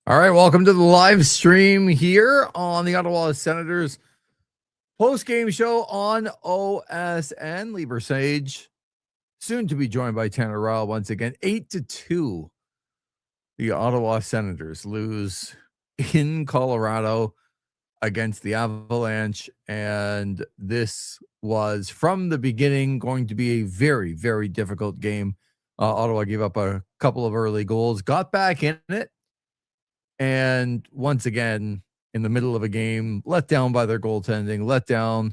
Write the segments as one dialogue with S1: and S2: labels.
S1: All right, welcome to the live stream here on the Ottawa Senators post-game show on OSN. Lieber Sage, soon to be joined by Tanner Ryle once again. 8-2, the Ottawa Senators lose in Colorado against the Avalanche, and this was from the beginning going to be a very, very difficult game. Ottawa gave up a couple of early goals, got back in it, and once again, in the middle of a game, let down by their goaltending, let down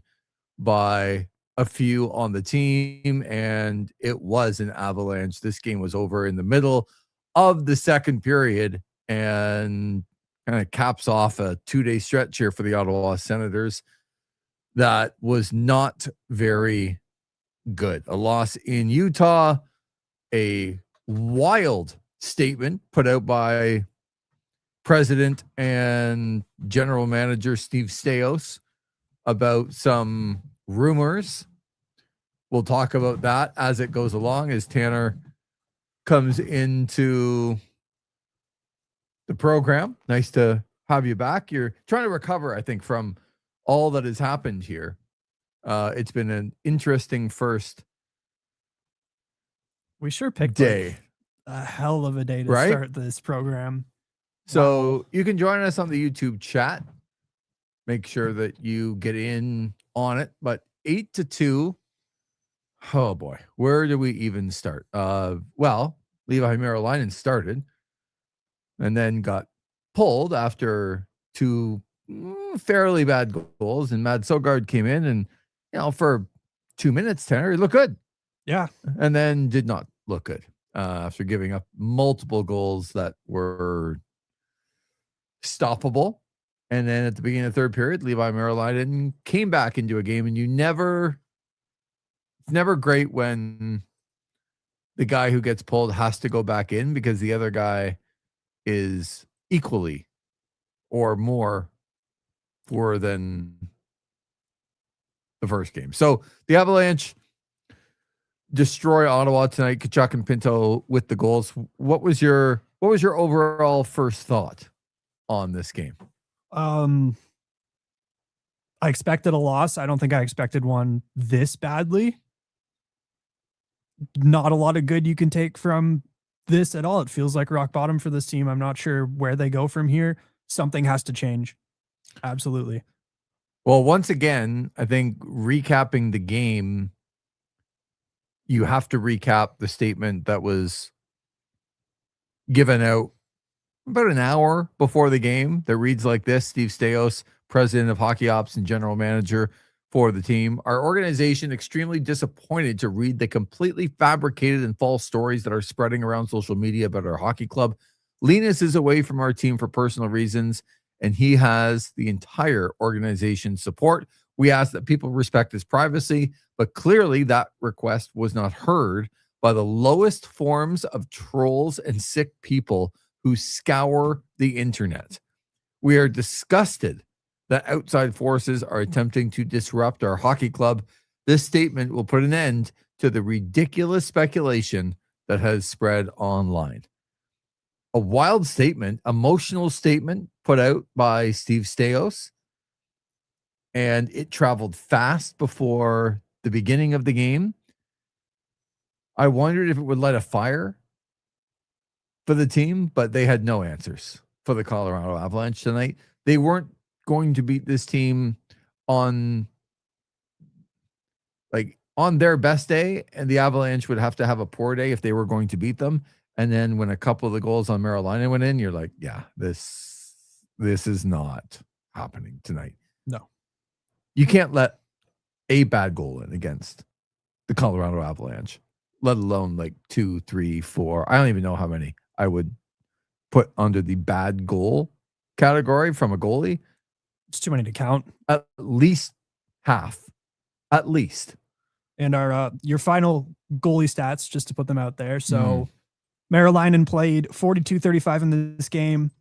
S1: by a few on the team, and it was an avalanche. This game was over in the middle of the second period and kind of caps off a 2-day stretch here for the Ottawa Senators that was not very good. A loss in Utah, a wild statement put out by President and General Manager Steve Staios about some rumors. We'll talk about that as it goes along, as Tanner comes into the program. Nice to have you back. You're trying to recover, I think, from all that has happened here. It's been an interesting first
S2: We sure picked
S1: day.
S2: A hell of a day to start this program.
S1: So you can join us on the YouTube chat. Make sure that you get in on it. But 8-2. Oh boy, where do we even start? Well, Levi Merrilainen started and then got pulled after two fairly bad goals. And Mads Søgaard came in and, for 2 minutes, Tanner, he looked good.
S2: Yeah.
S1: And then did not look good after giving up multiple goals that were stoppable. And then at the beginning of the third period, Levi Merrilainen came back into a game, and it's never great when the guy who gets pulled has to go back in because the other guy is equally or more poor than the first game. So the Avalanche destroy Ottawa tonight. Tkachuk and Pinto with the goals. What was your overall first thought on this game?
S2: I expected a loss. I don't think I expected one this badly. Not a lot of good you can take from this at all. It feels like rock bottom for this team. I'm not sure where they go from here. Something has to change. Absolutely.
S1: Well, once again, I think recapping the game, you have to recap the statement that was given out about an hour before the game that reads like this. Steve Staios, president of hockey ops and general manager for the team. Our organization extremely disappointed to read the completely fabricated and false stories that are spreading around social media about our hockey club. Linus is away from our team for personal reasons, and he has the entire organization's support. We ask that people respect his privacy, but clearly that request was not heard by the lowest forms of trolls and sick people who scour the internet. We are disgusted that outside forces are attempting to disrupt our hockey club. This statement will put an end to the ridiculous speculation that has spread online. A wild statement, emotional statement put out by Steve Staios, and it traveled fast before the beginning of the game. I wondered if it would light a fire for the team, but they had no answers for the Colorado Avalanche tonight. They weren't going to beat this team on their best day, and the Avalanche would have to have a poor day if they were going to beat them. And then when a couple of the goals on Merrilainen went in, you're like, yeah, this is not happening tonight.
S2: No.
S1: You can't let a bad goal in against the Colorado Avalanche, let alone 2, 3, 4. I don't even know how many I would put under the bad goal category from a goalie.
S2: It's too many to count.
S1: At least half. At least.
S2: And our your final goalie stats, just to put them out there. So Merrilainen played 42-35 in this game,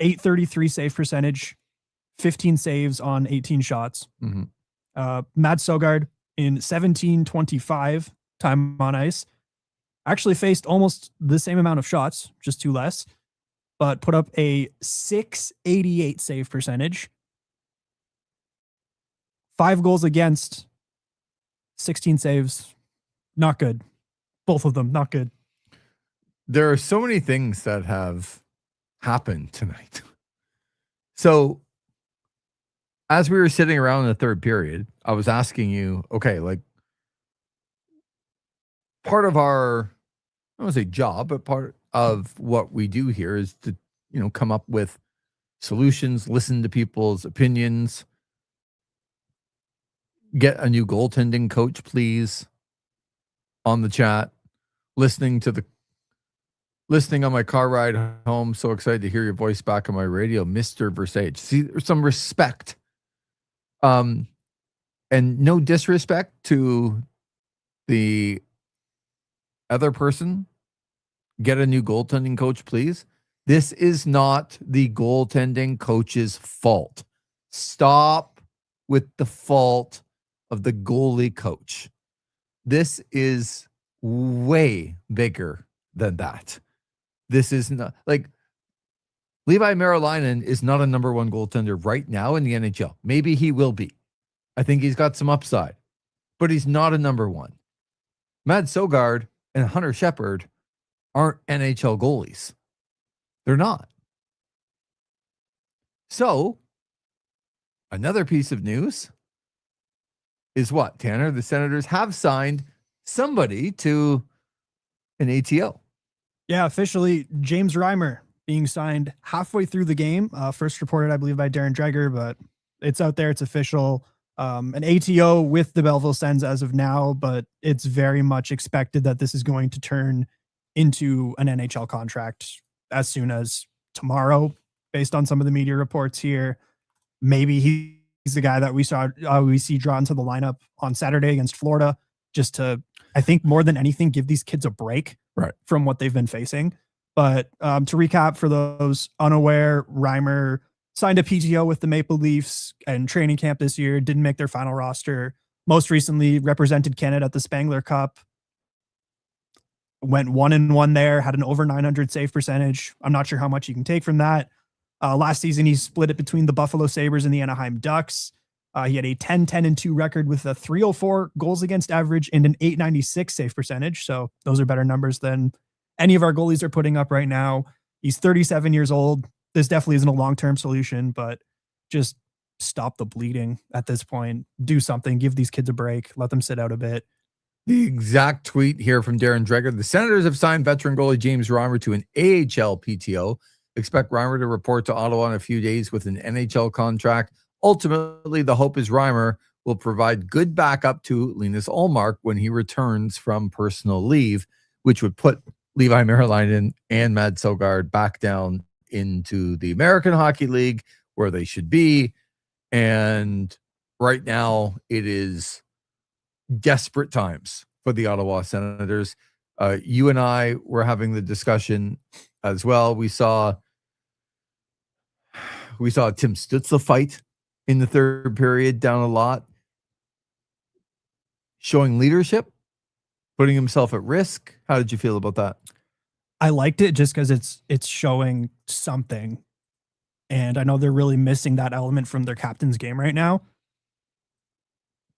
S2: .833 save percentage, 15 saves on 18 shots. Mads Søgaard in 17-25 time on ice actually faced almost the same amount of shots, just two less. but put up a .688 save percentage. 5 goals against, 16 saves. Not good. Both of them, not good.
S1: There are so many things that have happened tonight. So, as we were sitting around in the third period, I was asking you, okay, like part of our, I don't want to say job, but part of what we do here is to, come up with solutions, listen to people's opinions, get a new goaltending coach, please, on the chat, listening on my car ride home. So excited to hear your voice back on my radio, Mr. Versage. See, there's some respect. And no disrespect to the other person. Get a new goaltending coach, please. This is not the goaltending coach's fault. Stop with the fault of the goalie coach. This is way bigger than that. This is not like Levi Merilainen is not a number one goaltender right now in the NHL. Maybe he will be. I think he's got some upside, but he's not a number one. Mads Søgaard and Hunter Shepard aren't NHL goalies. They're not. So, another piece of news is what, Tanner? The Senators have signed somebody to an ATO.
S2: Yeah, officially, James Reimer being signed halfway through the game. First reported, I believe, by Darren Dreger, but it's out there. It's official. An ATO with the Belleville Sens as of now, but it's very much expected that this is going to turn into an NHL contract as soon as tomorrow, based on some of the media reports here. Maybe he's the guy that we see drawn to the lineup on Saturday against Florida, just to, I think more than anything, give these kids a break from what they've been facing. But to recap, for those unaware, Reimer signed a PTO with the Maple Leafs and training camp this year, didn't make their final roster. Most recently represented Canada at the Spangler Cup. Went 1-1 there, had an over 900 save percentage. I'm not sure how much you can take from that. Last season, he split it between the Buffalo Sabres and the Anaheim Ducks. He had a 10-10-2 record with a .304 goals against average and an .896 save percentage. So those are better numbers than any of our goalies are putting up right now. He's 37 years old. This definitely isn't a long-term solution, but just stop the bleeding at this point. Do something. Give these kids a break. Let them sit out a bit.
S1: The exact tweet here from Darren Dreger. The Senators have signed veteran goalie James Reimer to an AHL PTO. Expect Reimer to report to Ottawa in a few days with an NHL contract. Ultimately, the hope is Reimer will provide good backup to Linus Ullmark when he returns from personal leave, which would put Levi Merilainen and Mads Søgaard back down into the American Hockey League where they should be. And right now, it is desperate times for the Ottawa Senators. You and I were having the discussion as well. We saw Tim Stützle fight in the third period down a lot, showing leadership, putting himself at risk. How did you feel about that?
S2: I liked it just because it's showing something. And I know they're really missing that element from their captain's game right now.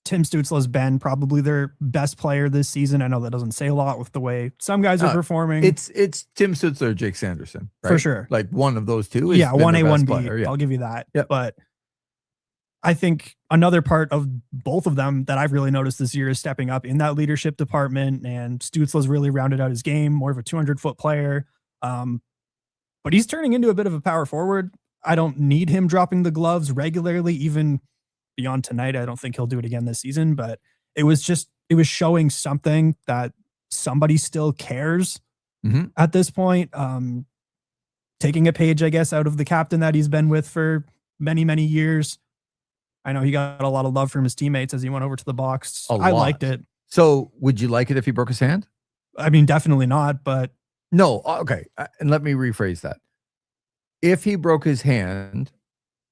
S2: Tim Stützle has been probably their best player this season. I know that doesn't say a lot with the way some guys are performing.
S1: It's Tim Stützle or Jake Sanderson, right?
S2: For sure.
S1: Like one of those two.
S2: Yeah, 1A, 1B. Yeah. I'll give you that.
S1: Yep.
S2: But I think another part of both of them that I've really noticed this year is stepping up in that leadership department. And Stützle's really rounded out his game, more of a 200-foot player. But he's turning into a bit of a power forward. I don't need him dropping the gloves regularly, even beyond tonight. I don't think he'll do it again this season, but it was showing something that somebody still cares at this point. Taking a page, I guess, out of the captain that he's been with for many, many years. I know he got a lot of love from his teammates as he went over to the box. I liked it.
S1: So would you like it if he broke his hand?
S2: I mean, definitely not, but.
S1: No. Okay. And let me rephrase that. If he broke his hand,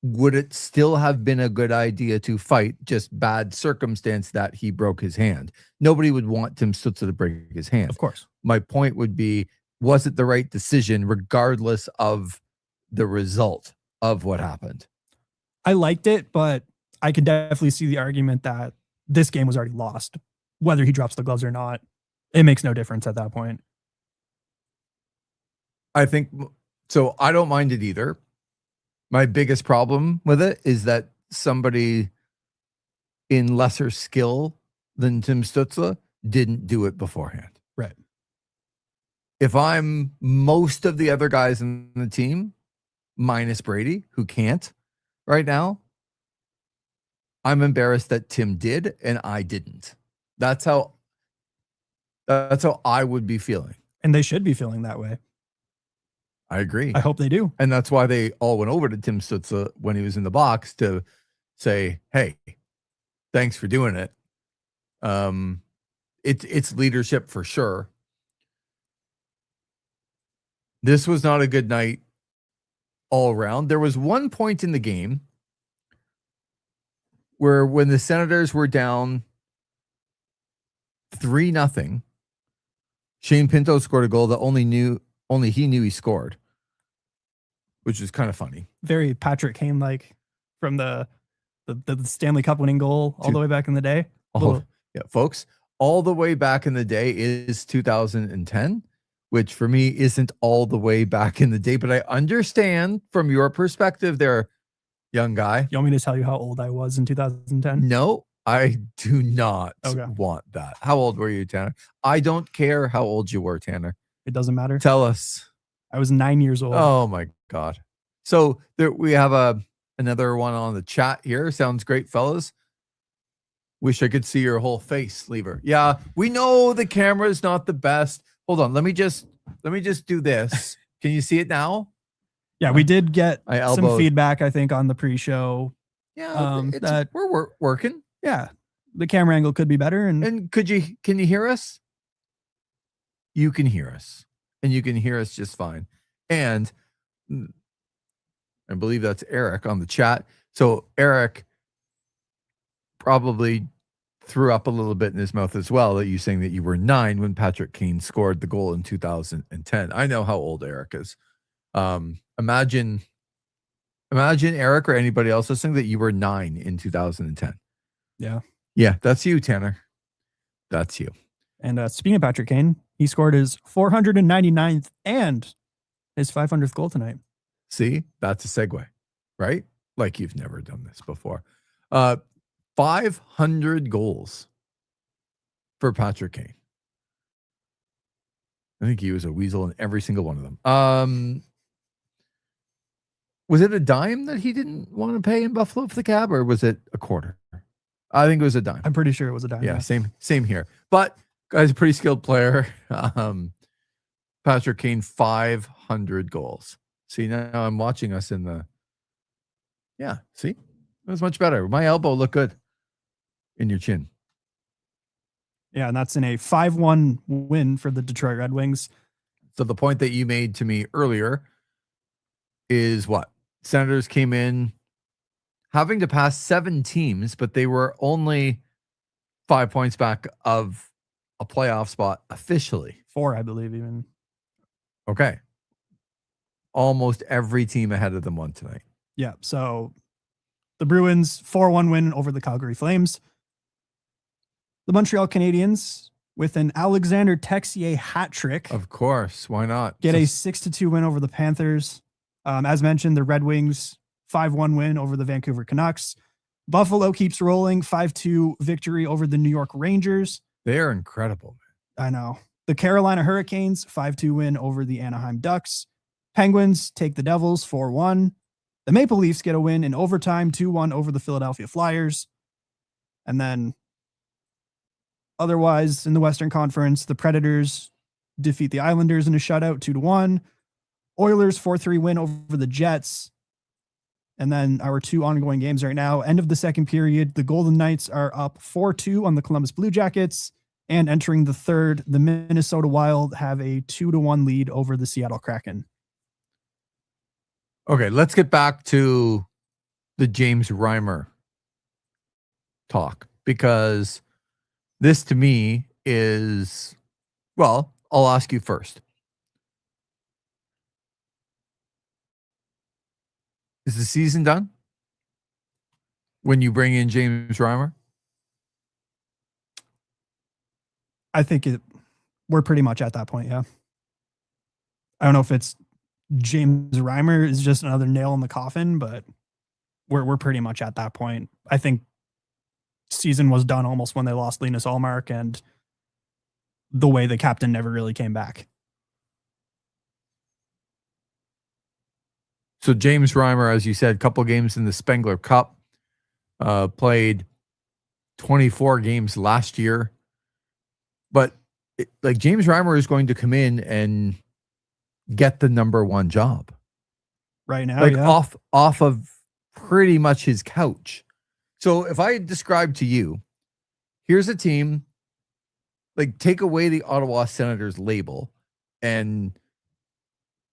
S1: would it still have been a good idea to fight, just bad circumstance that he broke his hand? Nobody would want Tim Stützle to break his hand.
S2: Of course.
S1: My point would be, was it the right decision regardless of the result of what happened?
S2: I liked it, but I could definitely see the argument that this game was already lost. Whether he drops the gloves or not, it makes no difference at that point.
S1: I think so. I don't mind it either. My biggest problem with it is that somebody in lesser skill than Tim Stützle didn't do it beforehand.
S2: Right.
S1: If I'm most of the other guys in the team, minus Brady, who can't right now, I'm embarrassed that Tim did and I didn't. That's how I would be feeling.
S2: And they should be feeling that way.
S1: I agree.
S2: I hope they do.
S1: And that's why they all went over to Tim Stützle when he was in the box to say, hey, thanks for doing it. It's leadership for sure. This was not a good night all around. There was one point in the game where when the Senators were down 3-0, Shane Pinto scored a goal that only he knew he scored, which is kind of funny.
S2: Very Patrick Kane like from the Stanley Cup winning goal all the way back in the day.
S1: Yeah, folks, all the way back in the day is 2010, which for me isn't all the way back in the day, but I understand from your perspective there, young guy.
S2: You want me to tell you how old I was in 2010?
S1: No, I do not
S2: Okay.
S1: want that. How old were you, Tanner? I don't care how old you were, Tanner.
S2: It doesn't matter.
S1: Tell us.
S2: I was 9 years old.
S1: Oh my God. So there we have another one on the chat here. Sounds great, fellas. Wish I could see your whole face, Lever. Yeah, we know the camera is not the best. Hold on. Let me just do this. Can you see it now?
S2: Yeah, we did get some
S1: elbowed.
S2: feedback, I think, on the pre-show.
S1: Yeah, that we're working.
S2: Yeah, the camera angle could be better.
S1: And can you hear us? You can hear us, and you can hear us just fine. And I believe that's Eric on the chat. So Eric probably threw up a little bit in his mouth as well that you saying that you were 9 when Patrick Kane scored the goal in 2010. I know how old Eric is. Imagine Eric or anybody else listening that you were 9 in 2010. Yeah, that's you, Tanner. That's you.
S2: And speaking of Patrick Kane, he scored his 499th and his 500th goal tonight.
S1: See, that's a segue, right? Like you've never done this before. 500 goals for Patrick Kane. I think he was a weasel in every single one of them. Was it a dime that he didn't want to pay in Buffalo for the cab, or was it a quarter? I think it was a dime.
S2: I'm pretty sure it was a dime.
S1: Yeah, same here. But guy's a pretty skilled player. Patrick Kane, 500 goals. See, now I'm watching us in the. Yeah, see, it was much better. My elbow looked good in your chin.
S2: Yeah, and that's in a 5-1 win for the Detroit Red Wings.
S1: So the point that you made to me earlier is what? Senators came in having to pass 7 teams, but they were only 5 points back of a playoff spot officially.
S2: 4, I believe, even.
S1: Okay. Almost every team ahead of them won tonight.
S2: Yeah, so the Bruins 4-1 win over the Calgary Flames. The Montreal Canadiens, with an Alexander Texier hat trick.
S1: Of course, why not?
S2: Get a 6-2 win over the Panthers. As mentioned, the Red Wings 5-1 win over the Vancouver Canucks. Buffalo keeps rolling, 5-2 victory over the New York Rangers.
S1: They're incredible, man.
S2: I know. The Carolina Hurricanes 5-2 win over the Anaheim Ducks. Penguins take the Devils 4-1. The Maple Leafs get a win in overtime 2-1 over the Philadelphia Flyers. And then otherwise in the Western Conference, the Predators defeat the Islanders in a shutout 2-1. Oilers 4-3 win over the Jets. And then our 2 ongoing games right now. End of the second period, the Golden Knights are up 4-2 on the Columbus Blue Jackets. And entering the third, the Minnesota Wild have a 2-1 lead over the Seattle Kraken.
S1: Okay, let's get back to the James Reimer talk, because this to me is, well, I'll ask you first. Is the season done when you bring in James Reimer?
S2: I think we're pretty much at that point, yeah. I don't know if it's James Reimer is just another nail in the coffin, but we're pretty much at that point. I think season was done almost when they lost Linus Ullmark, and the way the captain never really came back.
S1: So James Reimer, as you said, a couple games in the Spengler Cup, played 24 games last year. But like James Reimer is going to come in and get the number one job
S2: right now,
S1: like
S2: yeah.
S1: off of pretty much his couch. So if I describe to you, here's a team, like take away the Ottawa Senators label and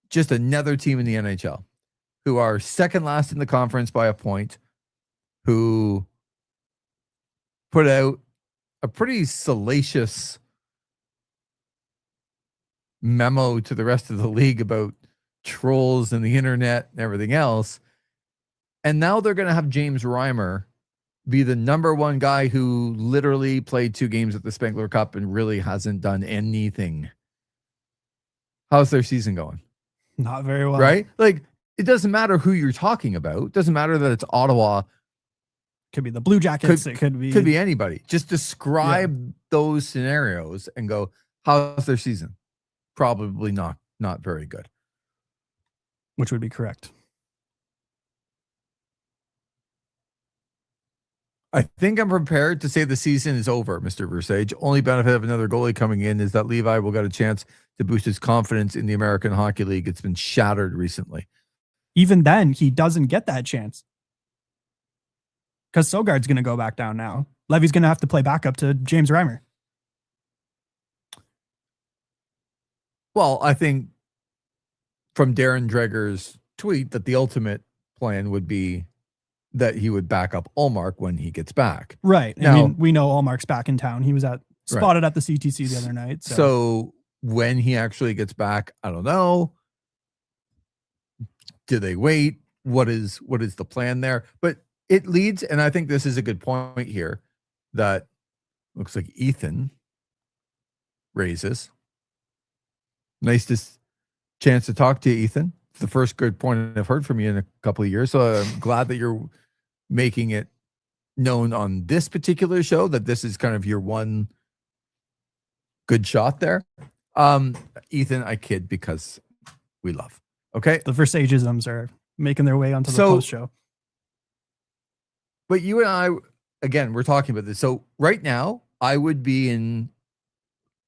S1: just another team in the NHL who are second last in the conference by a point, who put out a pretty salacious memo to the rest of the league about trolls and the internet and everything else. And now they're going to have James Reimer be the number one guy who literally played 2 games at the Spengler Cup and really hasn't done anything. How's their season going?
S2: Not very well.
S1: Right? Like, it doesn't matter who you're talking about. It doesn't matter that it's Ottawa.
S2: Could be the Blue Jackets. It could be
S1: anybody. Just describe those scenarios and go, how's their season? Probably not very good.
S2: Which would be correct.
S1: I think I'm prepared to say the season is over, Mr. Versage. Only benefit of another goalie coming in is that Levi will get a chance to boost his confidence in the American Hockey League. It's been shattered recently.
S2: Even then, he doesn't get that chance. Because Sogard's going to go back down now. Levy's going to have to play backup to James Reimer.
S1: Well, I think from Darren Dreger's tweet that the ultimate plan would be that he would back up Ullmark when he gets back.
S2: Right.
S1: Now,
S2: I mean, we know Ullmark's back in town. He was spotted at the CTC the other night.
S1: So when he actually gets back, I don't know. Do they wait? What is the plan there? But it leads, and I think this is a good point here, that looks like Ethan raises. Nice chance to talk to you, Ethan. It's the first good point I've heard from you in a couple of years. So I'm glad that you're making it known on this particular show that this is kind of your one good shot there. Ethan, I kid because we love. Okay.
S2: The Versageisms are making their way onto the post show.
S1: But you and I, again, we're talking about this. So right now, I would be in,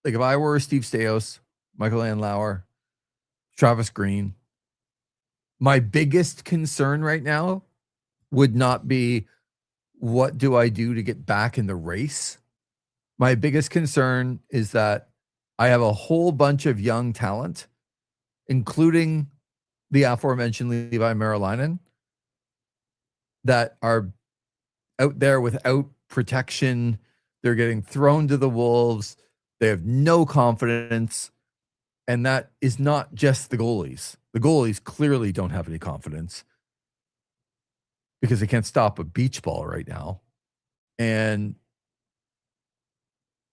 S1: like, if I were Steve Stais, Michael Andlauer, Travis Green, my biggest concern right now would not be what do I do to get back in the race. My biggest concern is that I have a whole bunch of young talent, including the aforementioned Levi Merilainen, that are out there without protection. They're getting thrown to the wolves. They have no confidence. And that is not just the goalies. The goalies clearly don't have any confidence because they can't stop a beach ball right now.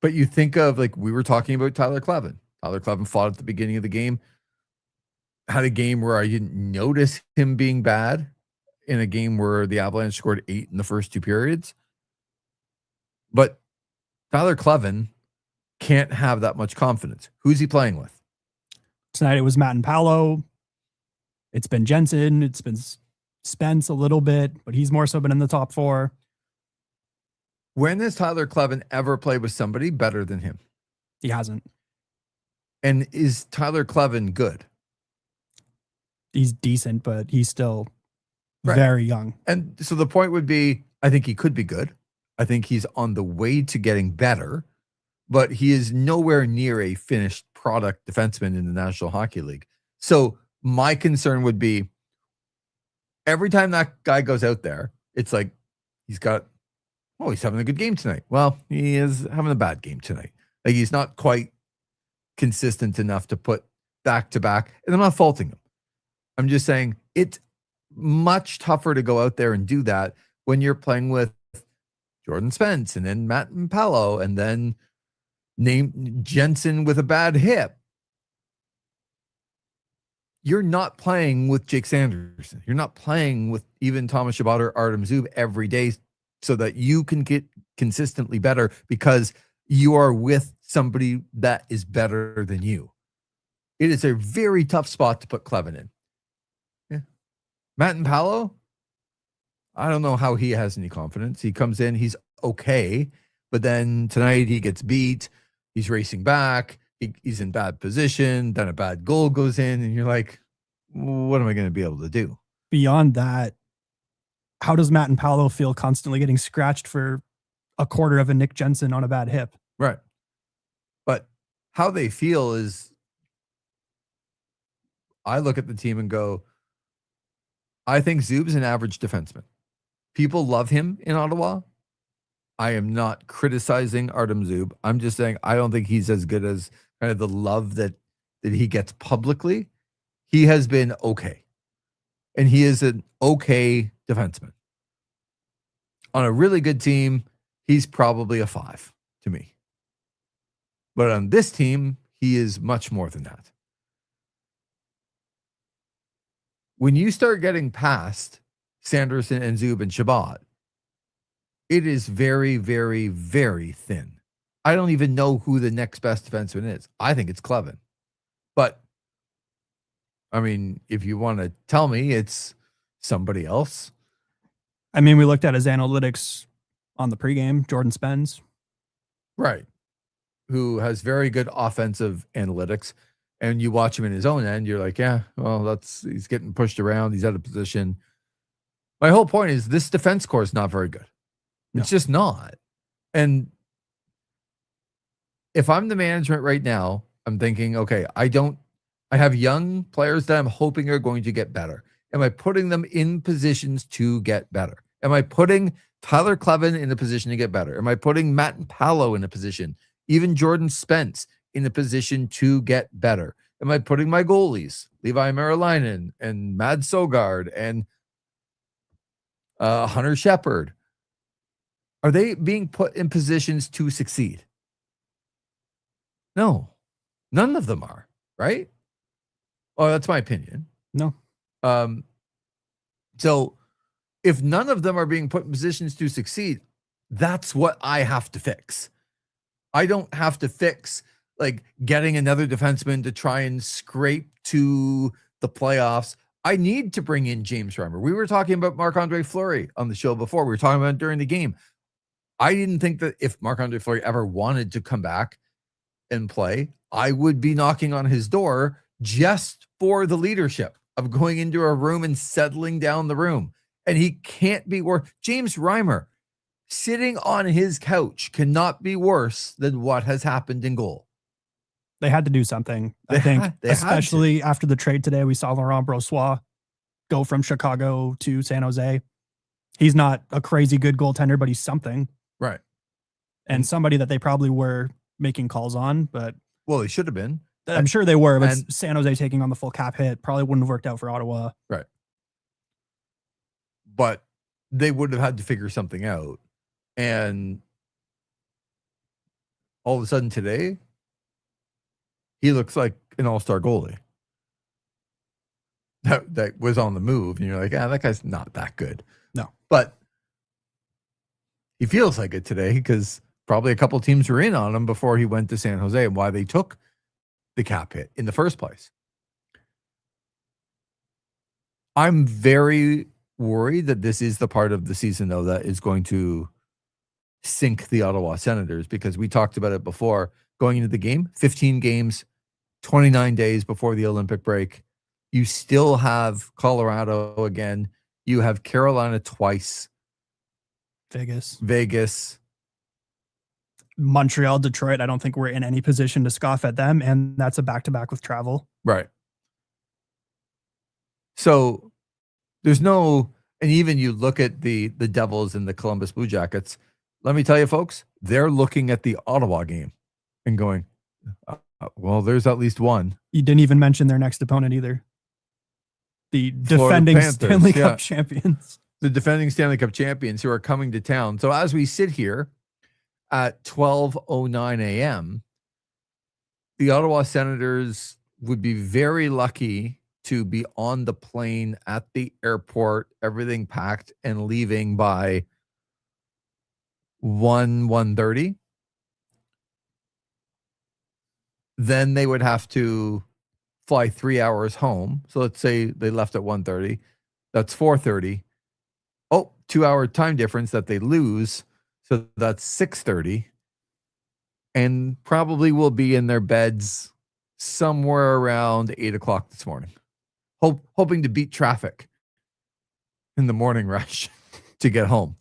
S1: But you think of, like, we were talking about Tyler Kleven. Tyler Kleven fought at the beginning of the game, had a game where I didn't notice him being bad, in a game where the Avalanche scored 8 in the first 2 periods. But Tyler Kleven can't have that much confidence. Who's he playing with?
S2: Tonight it was Matt and Paolo. It's been Jensen. It's been Spence a little bit, but he's more so been in the top 4.
S1: When has Tyler Kleven ever played with somebody better than him?
S2: He hasn't.
S1: And is Tyler Kleven good?
S2: He's decent, but he's still very young.
S1: And so the point would be, I think he could be good. I think he's on the way to getting better, but he is nowhere near a finished product defenseman in the National Hockey League. So my concern would be every time that guy goes out there, it's like he's having a good game tonight. Well, he is having a bad game tonight. Like, he's not quite consistent enough to put back to back. And I'm not faulting him. I'm just saying it's much tougher to go out there and do that when you're playing with Jordan Spence and then Matt Palo and then name Jensen with a bad hip. You're not playing with Jake Sanderson. You're not playing with even Thomas Chabot or Artem Zub every day so that you can get consistently better because you are with somebody that is better than you. It is a very tough spot to put Clevin in. Yeah. Matt and Palo, I don't know how he has any confidence. He comes in, he's okay, but then tonight he gets beat. He's racing back. He's in bad position. Then a bad goal goes in, and you're like, what am I going to be able to do?
S2: Beyond that, how does Matt and Paolo feel constantly getting scratched for a quarter of a Nick Jensen on a bad hip?
S1: Right. But how they feel is, I look at the team and go, I think Zub's an average defenseman. People love him in Ottawa. I am not criticizing Artem Zub. I'm just saying I don't think he's as good as kind of the love that he gets publicly. He has been okay. And he is an okay defenseman. On a really good team, he's probably a 5 to me. But on this team, he is much more than that. When you start getting past Sanderson and Zub and Chabot, it is very, very, very thin. I don't even know who the next best defenseman is. I think it's Clevin. But, I mean, if you want to tell me it's somebody else.
S2: I mean, we looked at his analytics on the pregame, Jordan Spence.
S1: Right. Who has very good offensive analytics. And you watch him in his own end, you're like, yeah, well, he's getting pushed around. He's out of position. My whole point is this defense core is not very good. It's just not. And if I'm the management right now, I'm thinking, okay, I have young players that I'm hoping are going to get better. Am I putting them in positions to get better? Am I putting Tyler Clevin in a position to get better? Am I putting Matt and Palo in a position, even Jordan Spence, in a position to get better? Am I putting my goalies, Levi Marilainen and Mad Sogard and Hunter Shepard, are they being put in positions to succeed? No, none of them are, right? Oh, that's my opinion.
S2: No.
S1: So if none of them are being put in positions to succeed, that's what I have to fix. I don't have to fix like getting another defenseman to try and scrape to the playoffs. I need to bring in James Reimer. We were talking about Marc-Andre Fleury on the show before. We were talking about it during the game. I didn't think that if Marc-Andre Fleury ever wanted to come back and play, I would be knocking on his door just for the leadership of going into a room and settling down the room. And he can't be worse. James Reimer sitting on his couch cannot be worse than what has happened in goal.
S2: They had to do something. I think, especially after the trade today, we saw Laurent Brossoit go from Chicago to San Jose. He's not a crazy good goaltender, but he's something.
S1: Right.
S2: And somebody that they probably were making calls on, but
S1: well, he should have been.
S2: I'm sure they were, but San Jose taking on the full cap hit probably wouldn't have worked out for Ottawa.
S1: Right. But they would have had to figure something out. And all of a sudden today, he looks like an all-star goalie. That was on the move. And you're like, that guy's not that good.
S2: No.
S1: But he feels like it today because probably a couple teams were in on him before he went to San Jose and why they took the cap hit in the first place. I'm very worried that this is the part of the season, though, that is going to sink the Ottawa Senators because we talked about it before going into the game, 15 games, 29 days before the Olympic break. You still have Colorado again. You have Carolina twice. Vegas.
S2: Montreal, Detroit. I don't think we're in any position to scoff at them. And that's a back-to-back with travel.
S1: Right. So there's no, and even you look at the Devils and the Columbus Blue Jackets, let me tell you, folks, they're looking at the Ottawa game and going, well, there's at least one.
S2: You didn't even mention their next opponent either. The
S1: Florida
S2: defending
S1: Panthers,
S2: Stanley
S1: yeah.
S2: Cup champions.
S1: The defending Stanley Cup champions who are coming to town. So as we sit here at 12:09 a.m., the Ottawa Senators would be very lucky to be on the plane at the airport, everything packed and leaving by 1:30. Then they would have to fly 3 hours home. So let's say they left at 1:30. That's 4:30. Oh, 2-hour time difference that they lose. So that's 6:30. And probably will be in their beds somewhere around 8 o'clock this morning. Hoping to beat traffic in the morning rush to get home.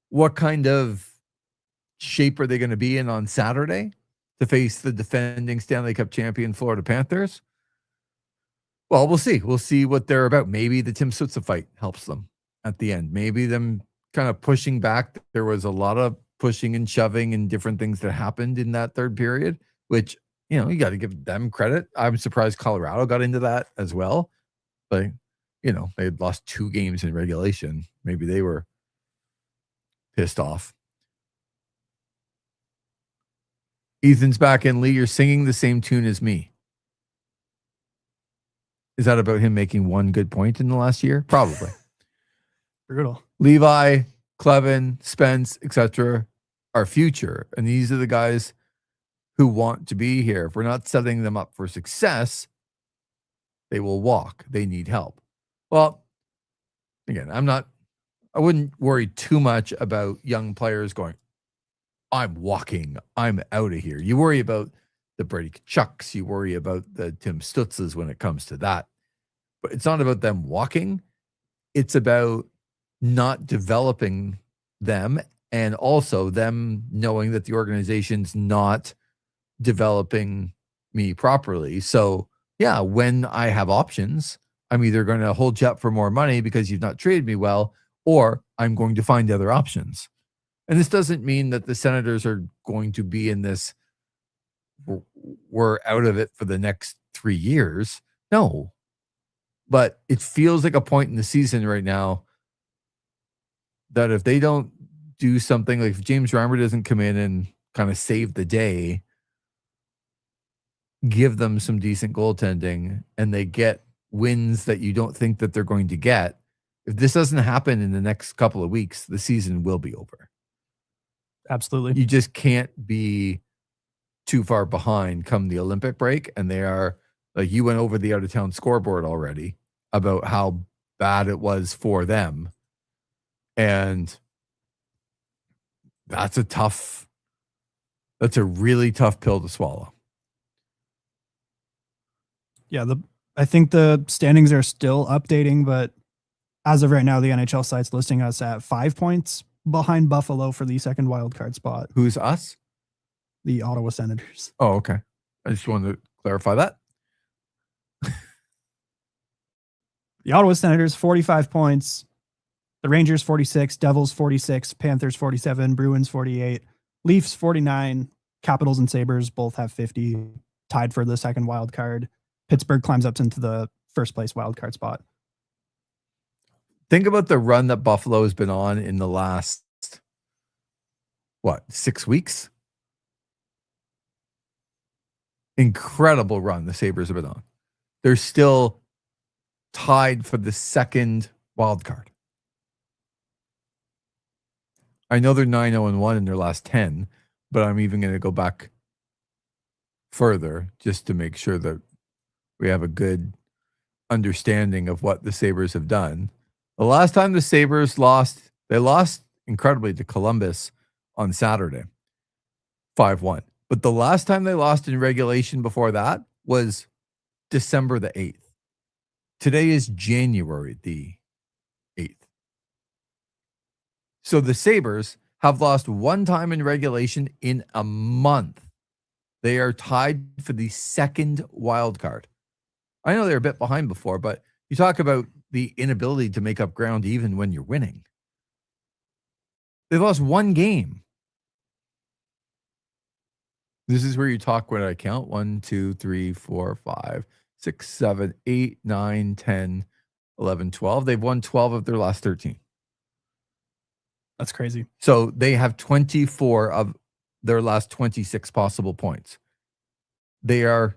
S1: What kind of shape are they going to be in on Saturday to face the defending Stanley Cup champion Florida Panthers? Well, we'll see. We'll see what they're about. Maybe the Tim Stützle fight helps them at the end. Maybe them kind of pushing back. There was a lot of pushing and shoving and different things that happened in that third period, which, you got to give them credit. I'm surprised Colorado got into that as well. But, they had lost 2 games in regulation. Maybe they were pissed off. Ethan's back in. Lee, you're singing the same tune as me. Is that about him making one good point in the last year? Probably.
S2: Brutal.
S1: Levi, Clevin, Spence, etc. are future. And these are the guys who want to be here. If we're not setting them up for success, they will walk. They need help. Well, again, I wouldn't worry too much about young players going, I'm walking, I'm out of here. You worry about the Brady Tkachuk's, you worry about the Tim Stützles when it comes to that. But it's not about them walking. It's about not developing them, and also them knowing that the organization's not developing me properly. So, yeah, when I have options, I'm either going to hold you up for more money because you've not treated me well, or I'm going to find other options. And this doesn't mean that the Senators are going to be in this, we're out of it for the next 3 years. No. But it feels like a point in the season right now that if they don't do something, like if James Reimer doesn't come in and kind of save the day, give them some decent goaltending, and they get wins that you don't think that they're going to get, if this doesn't happen in the next couple of weeks, the season will be over.
S2: Absolutely.
S1: You just can't be too far behind come the Olympic break. And they are, like, you went over the out-of-town scoreboard already about how bad it was for them. And that's a really tough pill to swallow.
S2: Yeah, I think the standings are still updating, but as of right now, the NHL site's listing us at 5 points behind Buffalo for the second wild card spot.
S1: Who's us?
S2: The Ottawa Senators.
S1: Oh, okay. I just wanted to clarify that.
S2: The Ottawa Senators, 45 points. The Rangers, 46. Devils, 46. Panthers, 47. Bruins, 48. Leafs, 49. Capitals and Sabres both have 50, tied for the second wild card. Pittsburgh climbs up into the first place wild card spot.
S1: Think about the run that Buffalo has been on in the last, 6 weeks? Incredible run the Sabres have been on. They're still tied for the second wild card. I know they're 9-0-1 in their last 10, but I'm even going to go back further just to make sure that we have a good understanding of what the Sabres have done. The last time the Sabres lost, they lost incredibly to Columbus on Saturday, 5-1. But the last time they lost in regulation before that was December the 8th. Today is January the 8th. So the Sabres have lost one time in regulation in a month. They are tied for the second wild card. I know they're a bit behind before, but you talk about the inability to make up ground even when you're winning. They've lost one game. This is where you talk, what I count, 1, 2, 3, 4, 5, 6, 7, 8, 9, 10, 11, 12. They've won 12 of their last 13.
S2: That's crazy.
S1: So they have 24 of their last 26 possible points. They are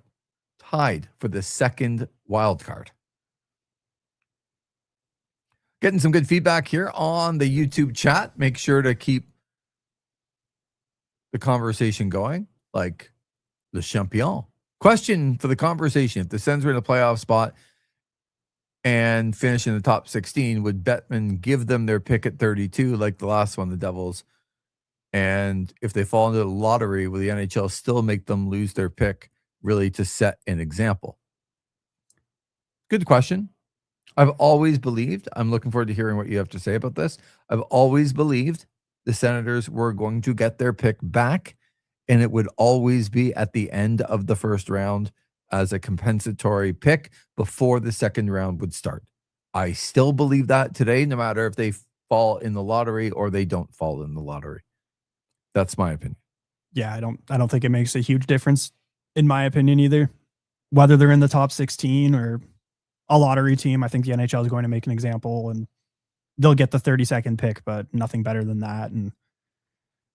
S1: tied for the second wild card. Getting some good feedback here on the YouTube chat. Make sure to keep the conversation going, like the champion. Question for the conversation: if the Sens were in a playoff spot and finish in the top 16, would Bettman give them their pick at 32 like the last one, the Devils? And if they fall into the lottery, will the NHL still make them lose their pick, really, to set an example? Good question. I've always believed, I'm looking forward to hearing what you have to say about this. I've always believed the Senators were going to get their pick back, and it would always be at the end of the first round as a compensatory pick before the second round would start. I still believe that today, no matter if they fall in the lottery or they don't fall in the lottery. That's my opinion.
S2: Yeah, I don't think it makes a huge difference, in my opinion, either. Whether they're in the top 16 or a lottery team, I think the NHL is going to make an example, and they'll get the 32nd pick, but nothing better than that. And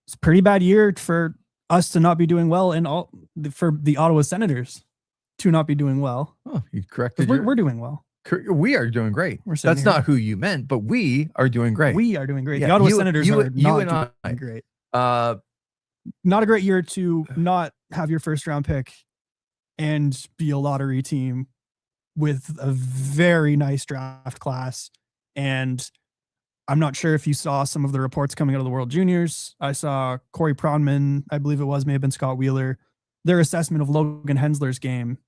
S2: it's a pretty bad year for us to not be doing well, and for the Ottawa Senators to not be doing well.
S1: Oh, you corrected.
S2: We're doing well.
S1: We are doing great. That's not who you meant, but we are doing great.
S2: We are doing great.
S1: Yeah,
S2: the Ottawa Senators are not doing great. Not a great year to not have your first round pick and be a lottery team with a very nice draft class. And I'm not sure if you saw some of the reports coming out of the World Juniors. I saw Corey Pronman, I believe it was, may have been Scott Wheeler. Their assessment of Logan Hensler's game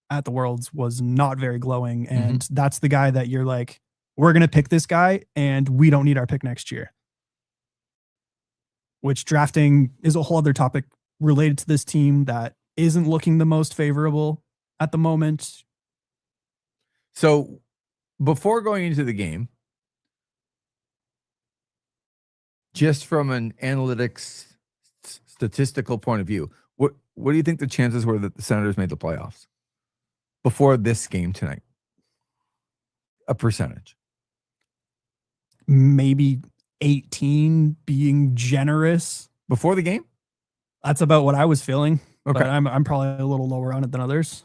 S2: at the Worlds was not very glowing. And that's the guy that you're like, we're going to pick this guy and we don't need our pick next year. Which drafting is a whole other topic related to this team that isn't looking the most favorable at the moment.
S1: So before going into the game, just from an analytics statistical point of view, what do you think the chances were that the Senators made the playoffs before this game tonight? A percentage.
S2: Maybe 18, being generous.
S1: Before the game?
S2: That's about what I was feeling.
S1: Okay.
S2: But I'm probably a little lower on it than others.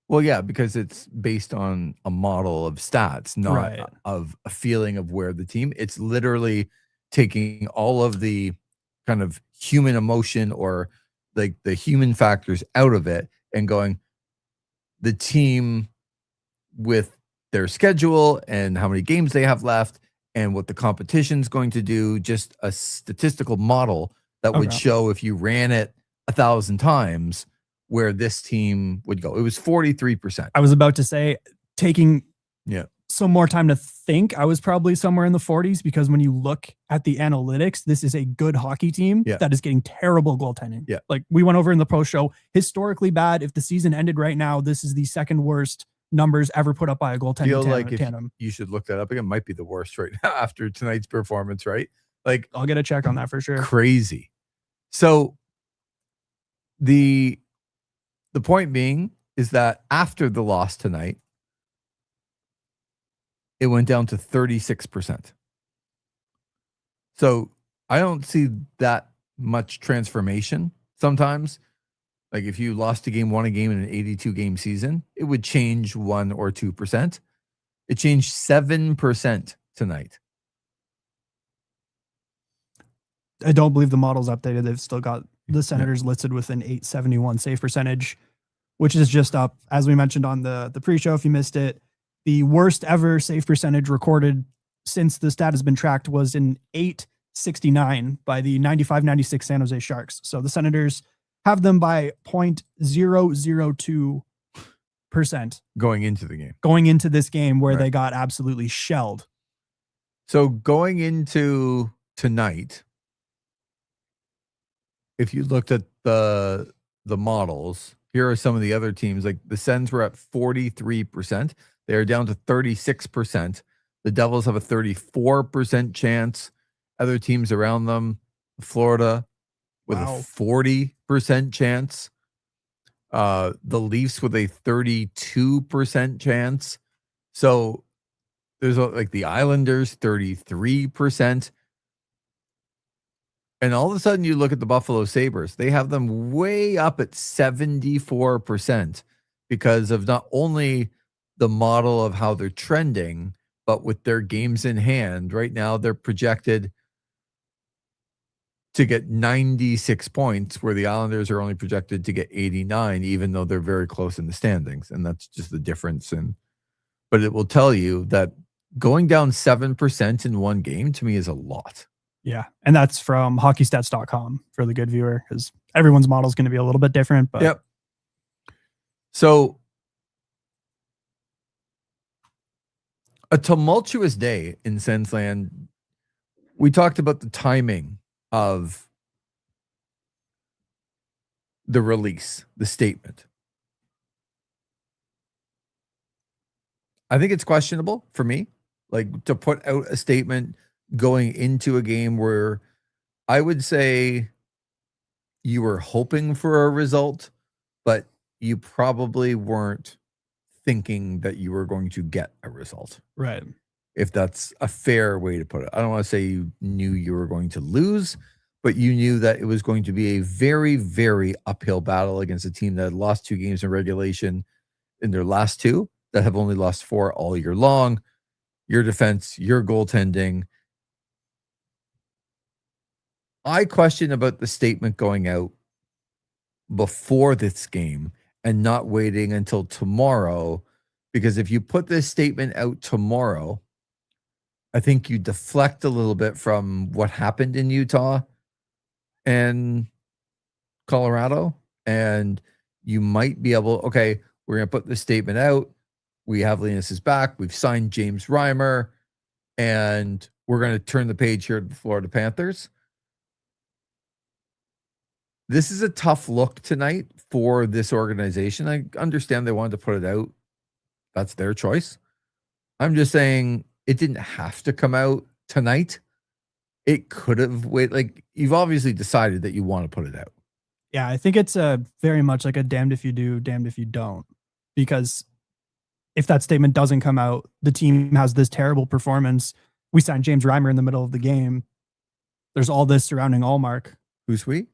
S1: Well, yeah, because it's based on a model of stats, not of a feeling of where the team. It's literally taking all of the kind of human emotion or like the human factors out of it and going, the team with their schedule and how many games they have left and what the competition's going to do, just a statistical model that would show if you ran it 1,000 times where this team would go. It was 43%.
S2: I was about to say, taking some more time to think, I was probably somewhere in the 40s, because when you look at the analytics, this is a good hockey team that is getting terrible goaltending.
S1: Yeah.
S2: Like we went over in the post show, historically bad. If the season ended right now, this is the second worst numbers ever put up by a goaltending
S1: Feel like
S2: tandem.
S1: You should look that up again. Might be the worst right now after tonight's performance, right? Like,
S2: I'll get a check on that for sure.
S1: Crazy. So the point being is that after the loss tonight, it went down to 36%. So I don't see that much transformation sometimes. Like if you lost a game, won a game in an 82-game season, it would change 1 or 2%. It changed 7% tonight.
S2: I don't believe the model's updated. They've still got the Senators listed with an 871 save percentage, which is just up, as we mentioned on the pre-show, if you missed it. The worst ever save percentage recorded since the stat has been tracked was in 869 by the 95-96 San Jose Sharks. So the Senators have them by 0.002%
S1: going into the game.
S2: Going into this game where they got absolutely shelled.
S1: So going into tonight, if you looked at the models, here are some of the other teams. Like the Sens were at 43%. They are down to 36%. The Devils have a 34% chance. Other teams around them, Florida with a 40% chance. The Leafs with a 32% chance. So there's like the Islanders, 33%. And all of a sudden you look at the Buffalo Sabres, they have them way up at 74% because of not only the model of how they're trending, but with their games in hand. Right now, they're projected to get 96 points, where the Islanders are only projected to get 89, even though they're very close in the standings. And that's just the difference. But it will tell you that going down 7% in one game to me is a lot.
S2: Yeah. And that's from hockeystats.com for the good viewer, because everyone's model is going to be a little bit different. But
S1: yep. So a tumultuous day in Sensland. We talked about the timing of the release, the statement. I think it's questionable for me, like to put out a statement going into a game where I would say you were hoping for a result, but you probably weren't thinking that you were going to get a result.
S2: Right.
S1: If that's a fair way to put it. I don't want to say you knew you were going to lose, but you knew that it was going to be a very, very uphill battle against a team that had lost 2 games in regulation in their last 2, that have only lost 4 all year long. Your defense, your goaltending. I question about the statement going out before this game and not waiting until tomorrow, because if you put this statement out tomorrow, I think you deflect a little bit from what happened in Utah and Colorado, and you might be able, okay, we're going to put this statement out. We have Linus's back. We've signed James Reimer, and we're going to turn the page here to the Florida Panthers. This is a tough look tonight for this organization. I understand they wanted to put it out. That's their choice. I'm just saying it didn't have to come out tonight. It could have waited. Like, you've obviously decided that you want to put it out.
S2: Yeah, I think it's very much like a damned if you do, damned if you don't. Because if that statement doesn't come out, the team has this terrible performance. We signed James Reimer in the middle of the game. There's all this surrounding Allmark.
S1: Who's we?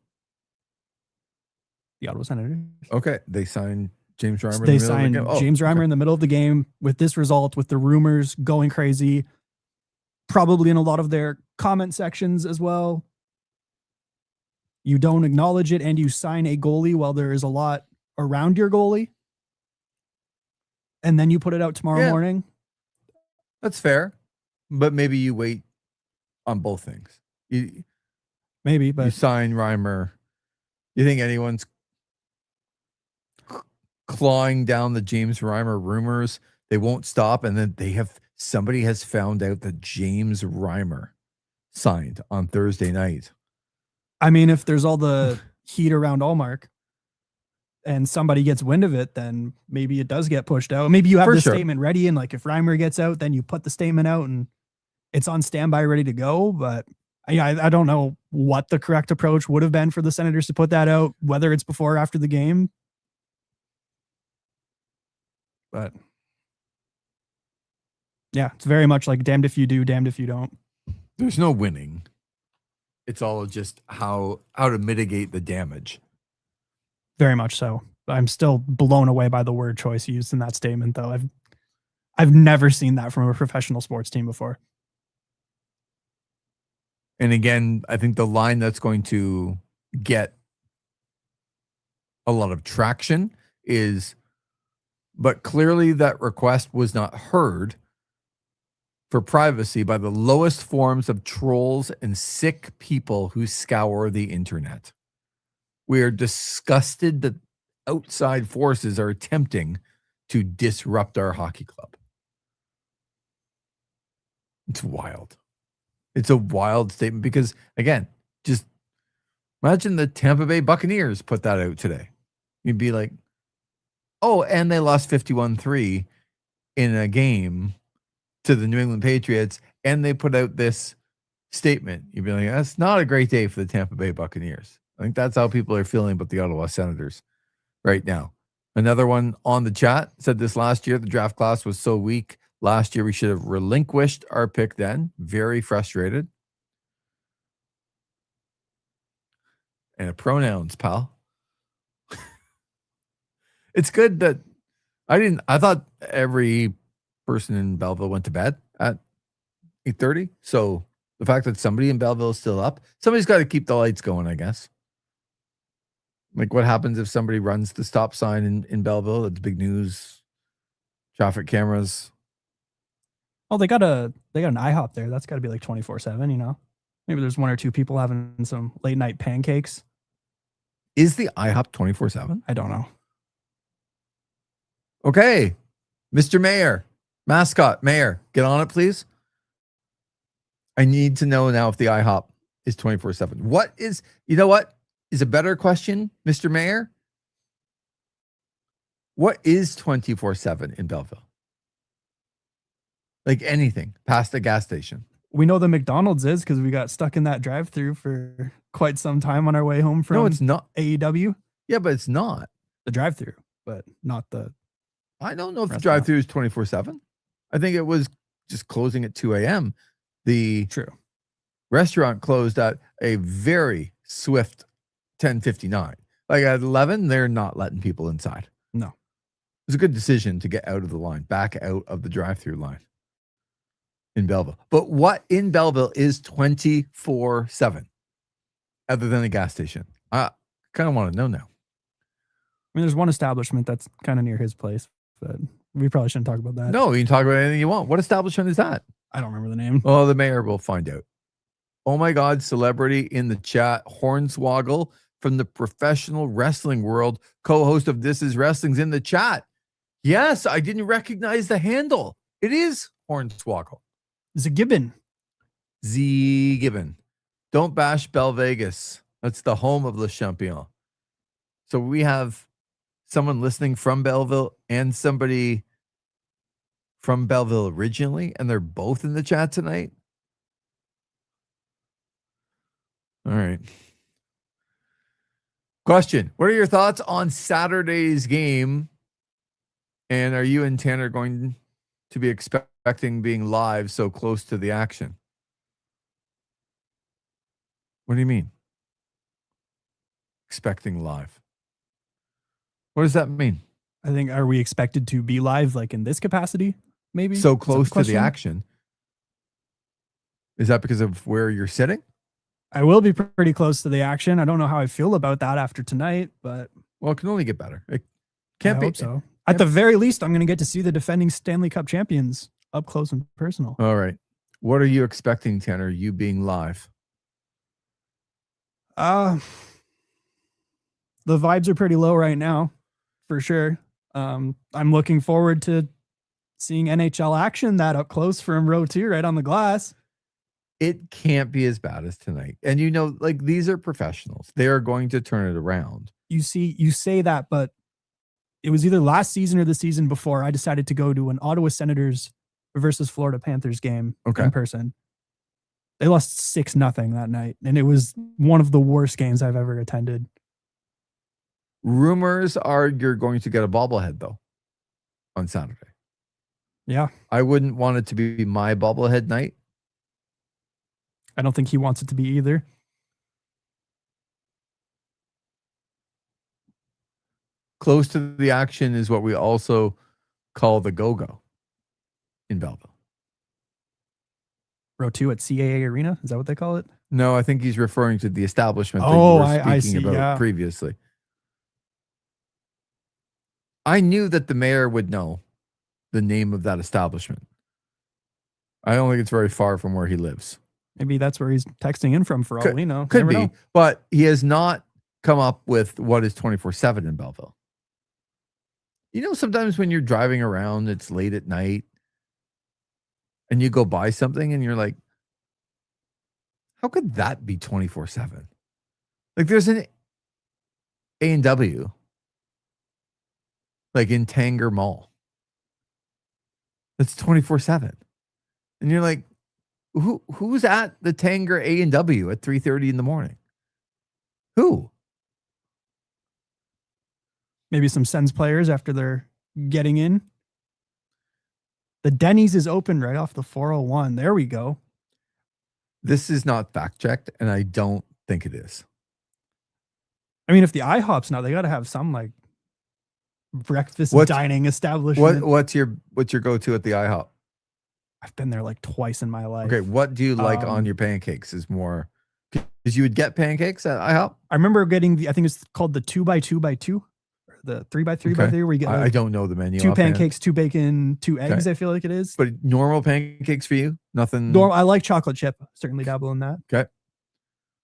S2: The Ottawa Senators.
S1: Okay, they signed James Reimer.
S2: They signed James Reimer in the middle of the game with this result, with the rumors going crazy, probably in a lot of their comment sections as well. You don't acknowledge it, and you sign a goalie while there is a lot around your goalie, and then you put it out tomorrow morning.
S1: That's fair, but maybe you wait on both things.
S2: Maybe, but
S1: you sign Reimer. You think anyone's clawing down the James Reimer rumors? They won't stop, and then somebody has found out that James Reimer signed on Thursday night.
S2: I mean, if there's all the heat around Allmark and somebody gets wind of it, then maybe it does get pushed out. Maybe you have the statement ready, and like if Reimer gets out, then you put the statement out and it's on standby ready to go. But I don't know what the correct approach would have been for the Senators to put that out, whether it's before or after the game. But yeah, it's very much like damned if you do, damned if you don't.
S1: There's no winning. It's all just how to mitigate the damage.
S2: Very much so. I'm still blown away by the word choice used in that statement, though. I've never seen that from a professional sports team before.
S1: And again, I think the line that's going to get a lot of traction is, but clearly that request was not heard for privacy by the lowest forms of trolls and sick people who scour the internet. We are disgusted that outside forces are attempting to disrupt our hockey club. It's wild. It's a wild statement because, again, just imagine the Tampa Bay Buccaneers put that out today. You'd be like, oh, and they lost 51-3 in a game to the New England Patriots, and they put out this statement. You'd be like, that's not a great day for the Tampa Bay Buccaneers. I think that's how people are feeling about the Ottawa Senators right now. Another one on the chat said this last year, the draft class was so weak. Last year, we should have relinquished our pick then. Very frustrated. And pronouns, pal. It's good that I thought every person in Belleville went to bed at 8:30. So the fact that somebody in Belleville is still up, somebody's got to keep the lights going, I guess. Like what happens if somebody runs the stop sign in Belleville? That's big news. Traffic cameras.
S2: Oh, they got an IHOP there. That's got to be like 24/7, you know? Maybe there's one or two people having some late night pancakes.
S1: Is the IHOP 24/7?
S2: I don't know.
S1: Okay. Mr. Mayor, mascot, Mayor, get on it, please. I need to know now if the IHOP is 24/7. What is a better question, Mr. Mayor? What is 24/7 in Belleville? Like anything past a gas station.
S2: We know the McDonald's is because we got stuck in that drive-through for quite some time on our way home from
S1: No, it's not.
S2: AEW.
S1: Yeah, but it's not.
S2: The drive-through, but not the...
S1: I don't know if the drive-through is 24/7. I think it was just closing at 2 a.m. The
S2: True
S1: restaurant closed at a very swift 10:59. Like at 11, they're not letting people inside.
S2: No.
S1: It was a good decision to get out of the line, back out of the drive-through line in Belleville. But what in Belleville is 24/7 other than a gas station? I kind of want to know now.
S2: I mean, there's one establishment that's kind of near his place, but we probably shouldn't talk about that.
S1: No, you can talk about anything you want. What establishment is that?
S2: I don't remember the name.
S1: Oh, the mayor will find out. Oh my God, celebrity in the chat, Hornswoggle from the professional wrestling world, co-host of This Is Wrestling's in the chat. Yes, I didn't recognize the handle. It is Hornswoggle.
S2: Gibbon.
S1: Z Gibbon. Don't bash Bell Vegas. That's the home of Le Champion. So we have someone listening from Belleville and somebody from Belleville originally, and they're both in the chat tonight. All right. Question. What are your thoughts on Saturday's game? And are you and Tanner going to be expecting being live so close to the action? What do you mean? Expecting live. What does that mean?
S2: I think, are we expected to be live like in this capacity? Maybe
S1: so close to the action. Is that because of where you're sitting?
S2: I will be pretty close to the action. I don't know how I feel about that after tonight, but
S1: well, it can only get better. It can't be.
S2: Hope so. At the very least, I'm going to get to see the defending Stanley Cup champions up close and personal.
S1: All right. What are you expecting, Tanner? You being live?
S2: The vibes are pretty low right now, for sure. I'm looking forward to seeing NHL action that up close from row 2 right on the glass.
S1: It can't be as bad as tonight. And you know, like these are professionals. They are going to turn it around.
S2: You say that, but it was either last season or the season before I decided to go to an Ottawa Senators versus Florida Panthers game in person. They lost 6-0 that night, and it was one of the worst games I've ever attended.
S1: Rumors are you're going to get a bobblehead, though, on Saturday.
S2: Yeah.
S1: I wouldn't want it to be my bobblehead night.
S2: I don't think he wants it to be either.
S1: Close to the action is what we also call the go-go in Belleville.
S2: Row 2 at CAA Arena? Is that what they call it?
S1: No, I think he's referring to the establishment that you were speaking about previously. I knew that the mayor would know the name of that establishment. I don't think it's very far from where he lives.
S2: Maybe that's where he's texting in from for all we know.
S1: Could be, but he has not come up with what is 24/7 in Belleville. You know, sometimes when you're driving around, it's late at night, and you go buy something, and you're like, how could that be 24/7? Like there's an A&W, like in Tanger Mall. That's 24/7. And you're like, who's at the Tanger A&W at 3:30 in the morning? Who?
S2: maybe some Sens players after they're getting in. The Denny's is open right off the 401. There we go.
S1: This is not fact checked, and I don't think it is.
S2: I mean, if the IHOP's not, they got to have some like breakfast dining establishment.
S1: What's your go-to at the IHOP?
S2: I've been there like twice in my life.
S1: Okay, what do you like on your pancakes? Is more because you would get pancakes at IHOP.
S2: I remember getting I think it's called the 2x2x2, or the 3x3x3, where you get.
S1: I don't know the menu.
S2: 2 pancakes, 2 bacon, 2 eggs. Okay. I feel like it is.
S1: But normal pancakes for you? Nothing.
S2: Normal. I like chocolate chip. Certainly dabble in that.
S1: Okay,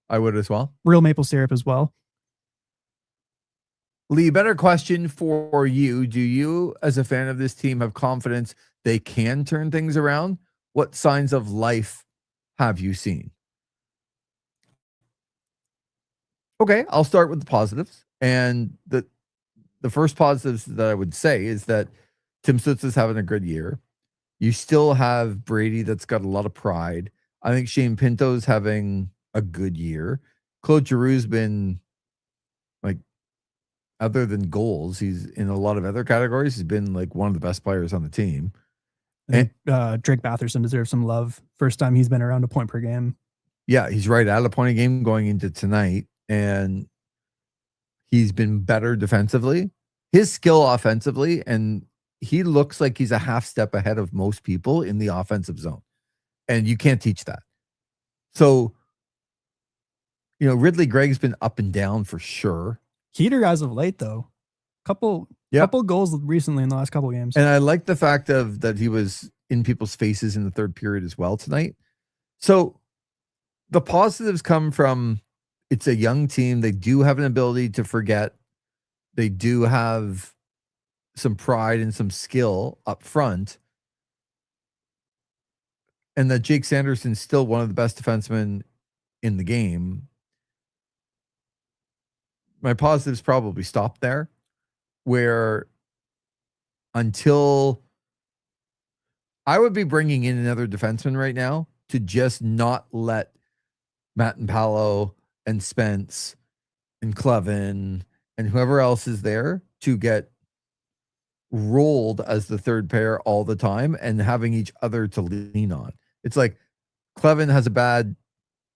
S1: I would as well.
S2: Real maple syrup as well.
S1: Lee, better question for you. Do you, as a fan of this team, have confidence they can turn things around? What signs of life have you seen? Okay, I'll start with the positives. And the first positives that I would say is that Tim Stutz is having a good year. You still have Brady that's got a lot of pride. I think Shane Pinto's having a good year. Claude Giroux's been, like, other than goals, he's in a lot of other categories. He's been like one of the best players on the team.
S2: And Drake Batherson deserves some love. First time he's been around a point per game.
S1: Yeah, he's right at a point a game going into tonight. And he's been better defensively. His skill offensively, and he looks like he's a half step ahead of most people in the offensive zone. And you can't teach that. So, Ridley Gregg's been up and down for sure.
S2: Heater as of late, though. Couple goals recently in the last couple of games.
S1: And I like the fact that he was in people's faces in the third period as well tonight. So the positives come from, it's a young team. They do have an ability to forget. They do have some pride and some skill up front. And that Jake Sanderson's still one of the best defensemen in the game. My positives probably stop there, where until I would be bringing in another defenseman right now to just not let Matt and Paolo and Spence and Clevin and whoever else is there to get rolled as the third pair all the time and having each other to lean on. It's like Clevin has a bad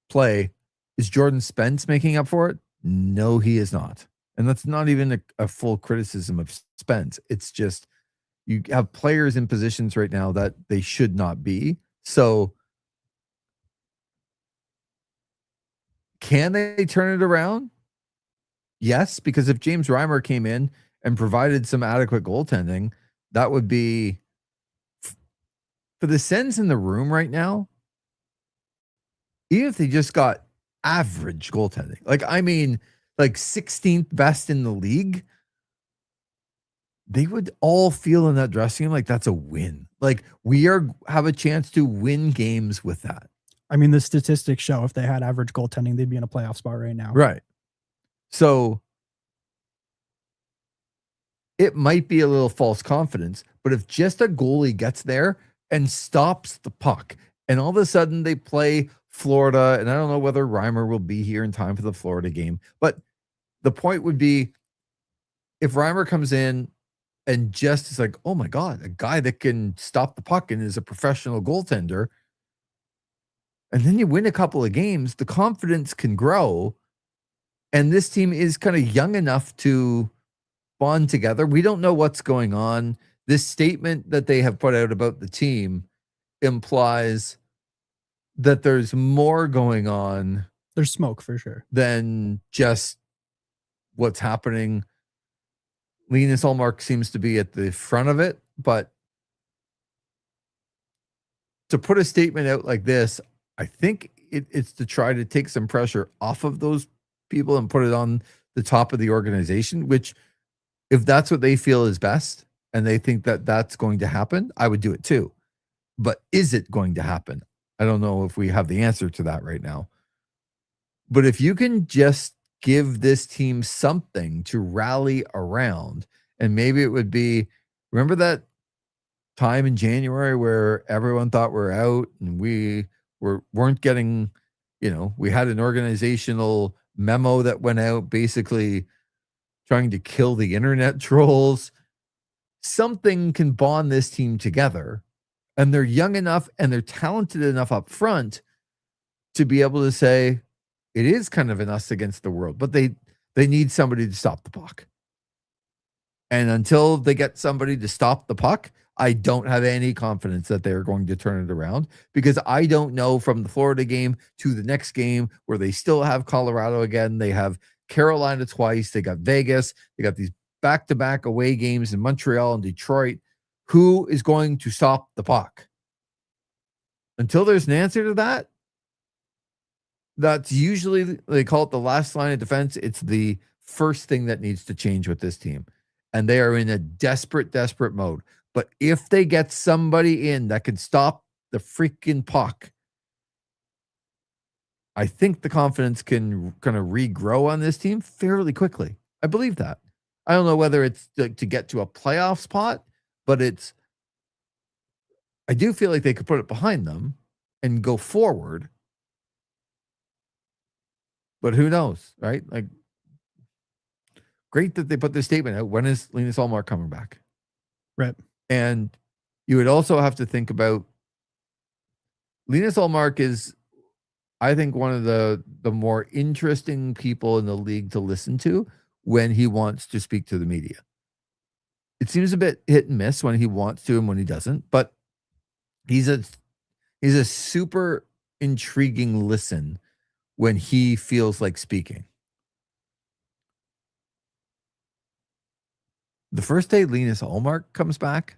S1: play. Is Jordan Spence making up for it? No, he is not. And that's not even a full criticism of Spence. It's just you have players in positions right now that they should not be. So can they turn it around? Yes, because if James Reimer came in and provided some adequate goaltending, that would be, for the Sens in the room right now, even if they just got average goaltending, like 16th best in the league, they would all feel in that dressing room like that's a win. Like we have a chance to win games with that.
S2: I mean, the statistics show if they had average goaltending, they'd be in a playoff spot right now.
S1: Right. So it might be a little false confidence, but if just a goalie gets there and stops the puck, and all of a sudden they play Florida, and I don't know whether Reimer will be here in time for the Florida game, but the point would be if Reimer comes in and just is like, oh my God, a guy that can stop the puck and is a professional goaltender, and then you win a couple of games, the confidence can grow. And this team is kind of young enough to bond together. We don't know what's going on. This statement that they have put out about the team implies that there's more going on.
S2: There's smoke for sure
S1: than just what's happening. Linus Ullmark seems to be at the front of it, but to put a statement out like this, I think it's to try to take some pressure off of those people and put it on the top of the organization, which if that's what they feel is best and they think that that's going to happen, I would do it too. But is it going to happen? I don't know if we have the answer to that right now. But if you can just give this team something to rally around, and maybe it would be, remember that time in January where everyone thought we're out and we weren't getting, we had an organizational memo that went out basically trying to kill the internet trolls. Something can bond this team together, and they're young enough and they're talented enough up front to be able to say it is kind of an us against the world, but they need somebody to stop the puck. And until they get somebody to stop the puck, I don't have any confidence that they're going to turn it around, because I don't know from the Florida game to the next game where they still have Colorado again. They have Carolina twice. They got Vegas. They got these back-to-back away games in Montreal and Detroit. Who is going to stop the puck? Until there's an answer to that, that's usually, they call it the last line of defense. It's the first thing that needs to change with this team. And they are in a desperate, desperate mode. But if they get somebody in that can stop the freaking puck, I think the confidence can kind of regrow on this team fairly quickly. I believe that. I don't know whether it's to get to a playoff spot, but I do feel like they could put it behind them and go forward. But who knows, right? Like, great that they put this statement out. When is Linus Ullmark coming back?
S2: Right.
S1: And you would also have to think about Linus Ullmark is, I think, one of the more interesting people in the league to listen to when he wants to speak to the media. It seems a bit hit and miss when he wants to and when he doesn't, but he's a super intriguing listen when he feels like speaking. The first day Linus Ullmark comes back,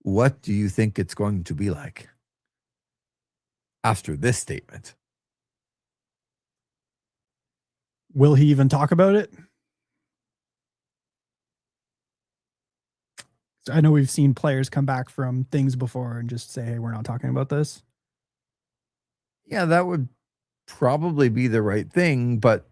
S1: what do you think it's going to be like after this statement?
S2: Will he even talk about it? I know we've seen players come back from things before and just say, hey, we're not talking about this.
S1: Yeah, that would probably be the right thing, but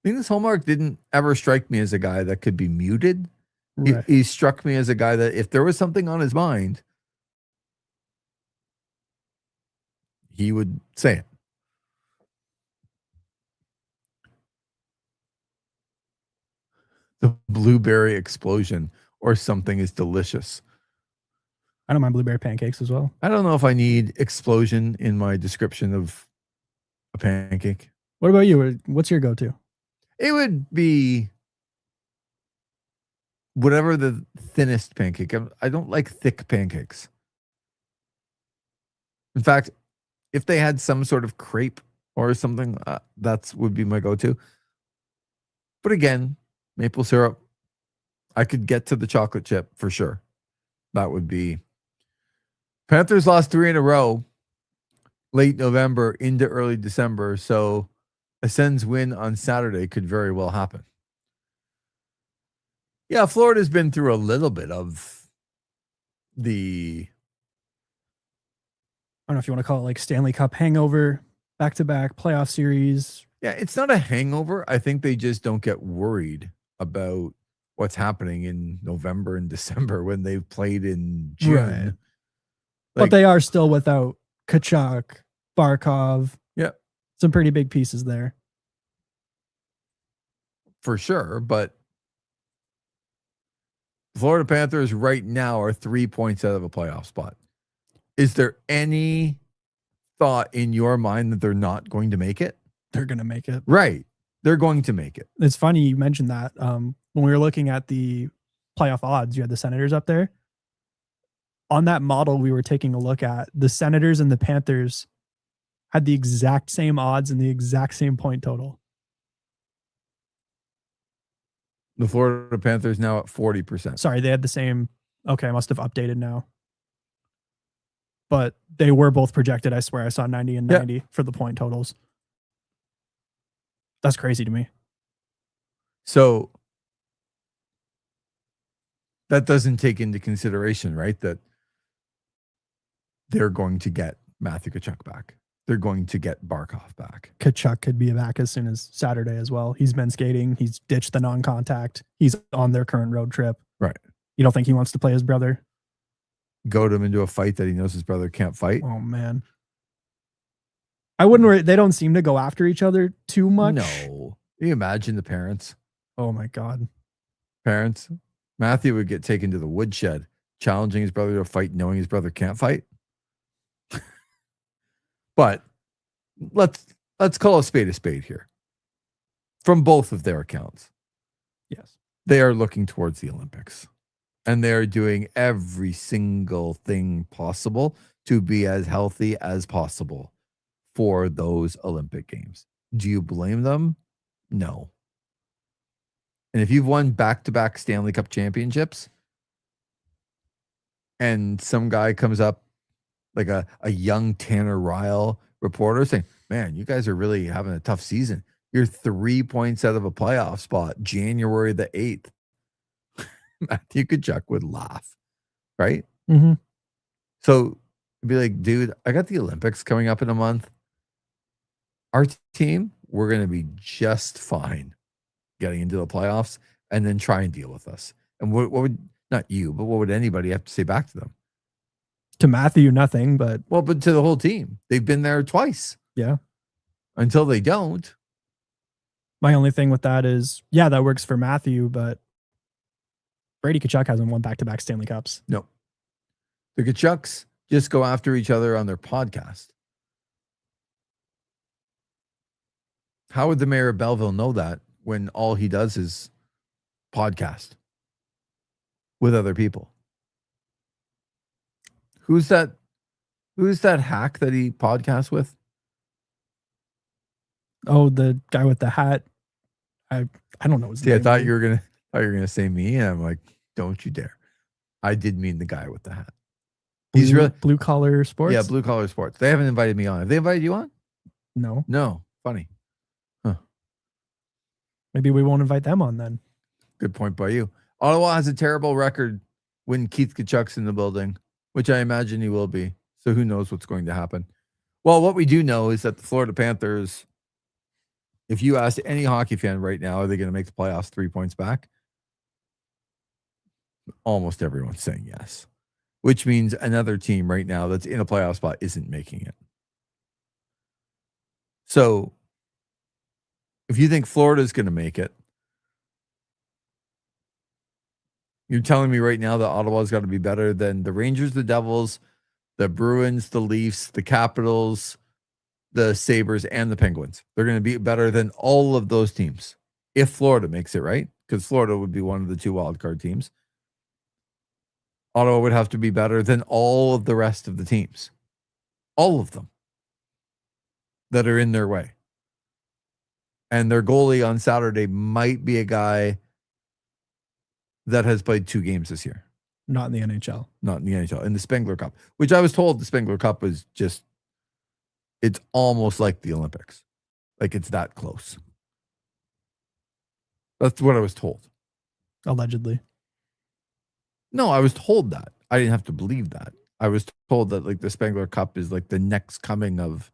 S1: Linus Ullmark didn't ever strike me as a guy that could be muted. Right. He struck me as a guy that if there was something on his mind, he would say it. The blueberry explosion or something is delicious.
S2: I don't mind blueberry pancakes as well.
S1: I don't know if I need explosion in my description of a pancake.
S2: What about you? What's your go-to?
S1: It would be whatever the thinnest pancake. I don't like thick pancakes. In fact, if they had some sort of crepe or something, that would be my go-to. But again, maple syrup, I could get to the chocolate chip for sure. That would be. Panthers lost 3 in a row late November into early December, so a Sens win on Saturday could very well happen. Yeah, Florida's been through a little bit of the,
S2: I don't know if you want to call it like Stanley Cup hangover, back-to-back playoff series.
S1: Yeah, it's not a hangover. I think they just don't get worried about what's happening in November and December when they've played in June.
S2: Right. But they are still without Tkachuk, Barkov.
S1: Yeah.
S2: Some pretty big pieces there.
S1: For sure, but the Florida Panthers right now are 3 points out of a playoff spot. Is there any thought in your mind that they're not going to make it?
S2: They're going to make it.
S1: Right. They're going to make it.
S2: It's funny you mentioned that. When we were looking at the playoff odds, you had the Senators up there. On that model we were taking a look at, the Senators and the Panthers had the exact same odds and the exact same point total.
S1: The Florida Panthers now at 40%.
S2: Sorry, they had the same. Okay, I must have updated now. But they were both projected. I swear I saw 90 and 90 for the point totals. That's crazy to me.
S1: So that doesn't take into consideration, right, that they're going to get Matthew Tkachuk back. They're going to get Barkov back.
S2: Tkachuk could be back as soon as Saturday as well. He's been skating. He's ditched the non-contact. He's on their current road trip.
S1: Right.
S2: You don't think he wants to play his brother?
S1: Goad him into a fight that he knows his brother can't fight?
S2: Oh, man. I wouldn't worry. They don't seem to go after each other too much.
S1: No. Can you imagine the parents?
S2: Oh my God.
S1: Parents. Matthew would get taken to the woodshed, challenging his brother to fight, knowing his brother can't fight. But let's call a spade here. From both of their accounts.
S2: Yes.
S1: They are looking towards the Olympics. And they're doing every single thing possible to be as healthy as possible for those Olympic Games. Do you blame them? No. And if you've won back-to-back Stanley Cup championships and some guy comes up like a young Tanner Ryle reporter saying, man, you guys are really having a tough season. You're 3 points out of a playoff spot, January the 8th. Matthew Tkachuk would laugh, right?
S2: Mm-hmm.
S1: So it'd be like, dude, I got the Olympics coming up in a month. Our team, we're going to be just fine getting into the playoffs and then try and deal with us. And what would, not you, but what would anybody have to say back to them?
S2: To Matthew, nothing, but.
S1: Well, but to the whole team. They've been there twice.
S2: Yeah.
S1: Until they don't.
S2: My only thing with that is, yeah, that works for Matthew, but Brady Tkachuk hasn't won back-to-back Stanley Cups.
S1: No. The Tkachuks just go after each other on their podcast. How would the mayor of Belleville know that when all he does is podcast with other people? Who's that hack that he podcasts with?
S2: Oh, the guy with the hat. I don't know his name.
S1: I thought you were gonna say me, and I'm like, don't you dare. I did mean the guy with the hat. He's really
S2: Blue Collar Sports.
S1: Yeah, Blue Collar Sports. They haven't invited me on. Have they invited you on?
S2: No.
S1: No. Funny. Huh.
S2: Maybe we won't invite them on then.
S1: Good point by you. Ottawa has a terrible record when Keith Tkachuk's in the building, which I imagine he will be. So who knows what's going to happen? Well, what we do know is that the Florida Panthers, if you ask any hockey fan right now, are they going to make the playoffs 3 points back? Almost everyone's saying yes, which means another team right now that's in a playoff spot isn't making it. So if you think Florida's going to make it, you're telling me right now that Ottawa's got to be better than the Rangers, the Devils, the Bruins, the Leafs, the Capitals, the Sabres, and the Penguins. They're going to be better than all of those teams if Florida makes it, right? Because Florida would be one of the 2 wildcard teams. Ottawa would have to be better than all of the rest of the teams. All of them that are in their way. And their goalie on Saturday might be a guy that has played 2 games this year.
S2: Not in the NHL.
S1: Not in the NHL. In the Spengler Cup, which I was told the Spengler Cup was just, it's almost like the Olympics. Like it's that close. That's what I was told.
S2: Allegedly.
S1: No, I was told that. I didn't have to believe that. I was told that like the Spengler Cup is like the next coming of,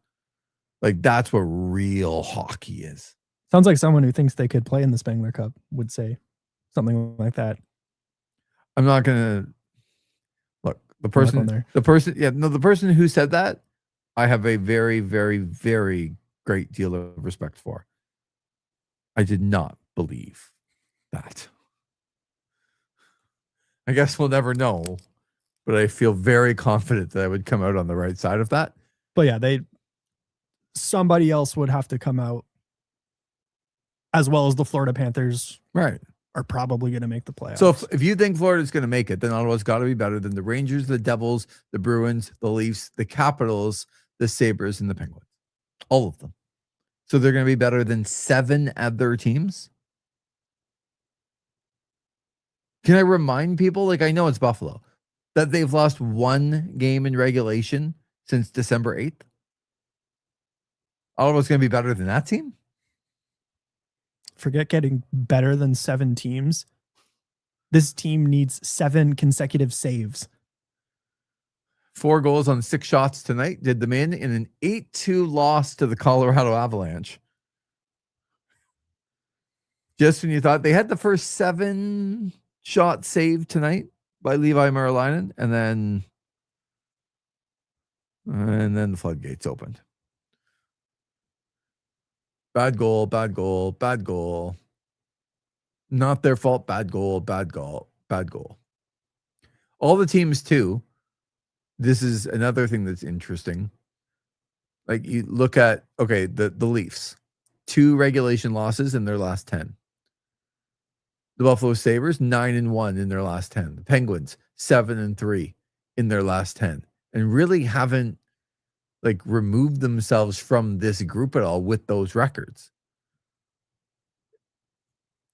S1: like that's what real hockey is.
S2: Sounds like someone who thinks they could play in the Spengler Cup would say something like that.
S1: I'm not gonna look the person who said that. I have a very, very, very great deal of respect for. I did not believe that. I guess we'll never know, but I feel very confident that I would come out on the right side of that.
S2: But yeah, somebody else would have to come out, as well as the Florida Panthers,
S1: right,
S2: are probably going to make the playoffs.
S1: So if you think Florida's going to make it, then Ottawa's got to be better than the Rangers, the Devils, the Bruins, the Leafs, the Capitals, the Sabres, and the Penguins. All of them. So they're going to be better than 7 other teams. Can I remind people, like I know it's Buffalo, that they've lost 1 game in regulation since December 8th? Ottawa's going to be better than that team?
S2: Forget getting better than 7 teams. This team needs 7 consecutive saves.
S1: 4 goals on 6 shots tonight did them in an 8-2 loss to the Colorado Avalanche. Just when you thought they had the first 7 shot saved tonight by Levi Marilainen, and then the floodgates opened. Bad goal, bad goal, bad goal. Not their fault. Bad goal, bad goal, bad goal. All the teams, too. This is another thing that's interesting. Like you look at, okay, the Leafs, 2 regulation losses in their last 10. The Buffalo Sabres, 9-1 in their last 10. The Penguins, 7-3 in their last 10. And really haven't like removed themselves from this group at all with those records.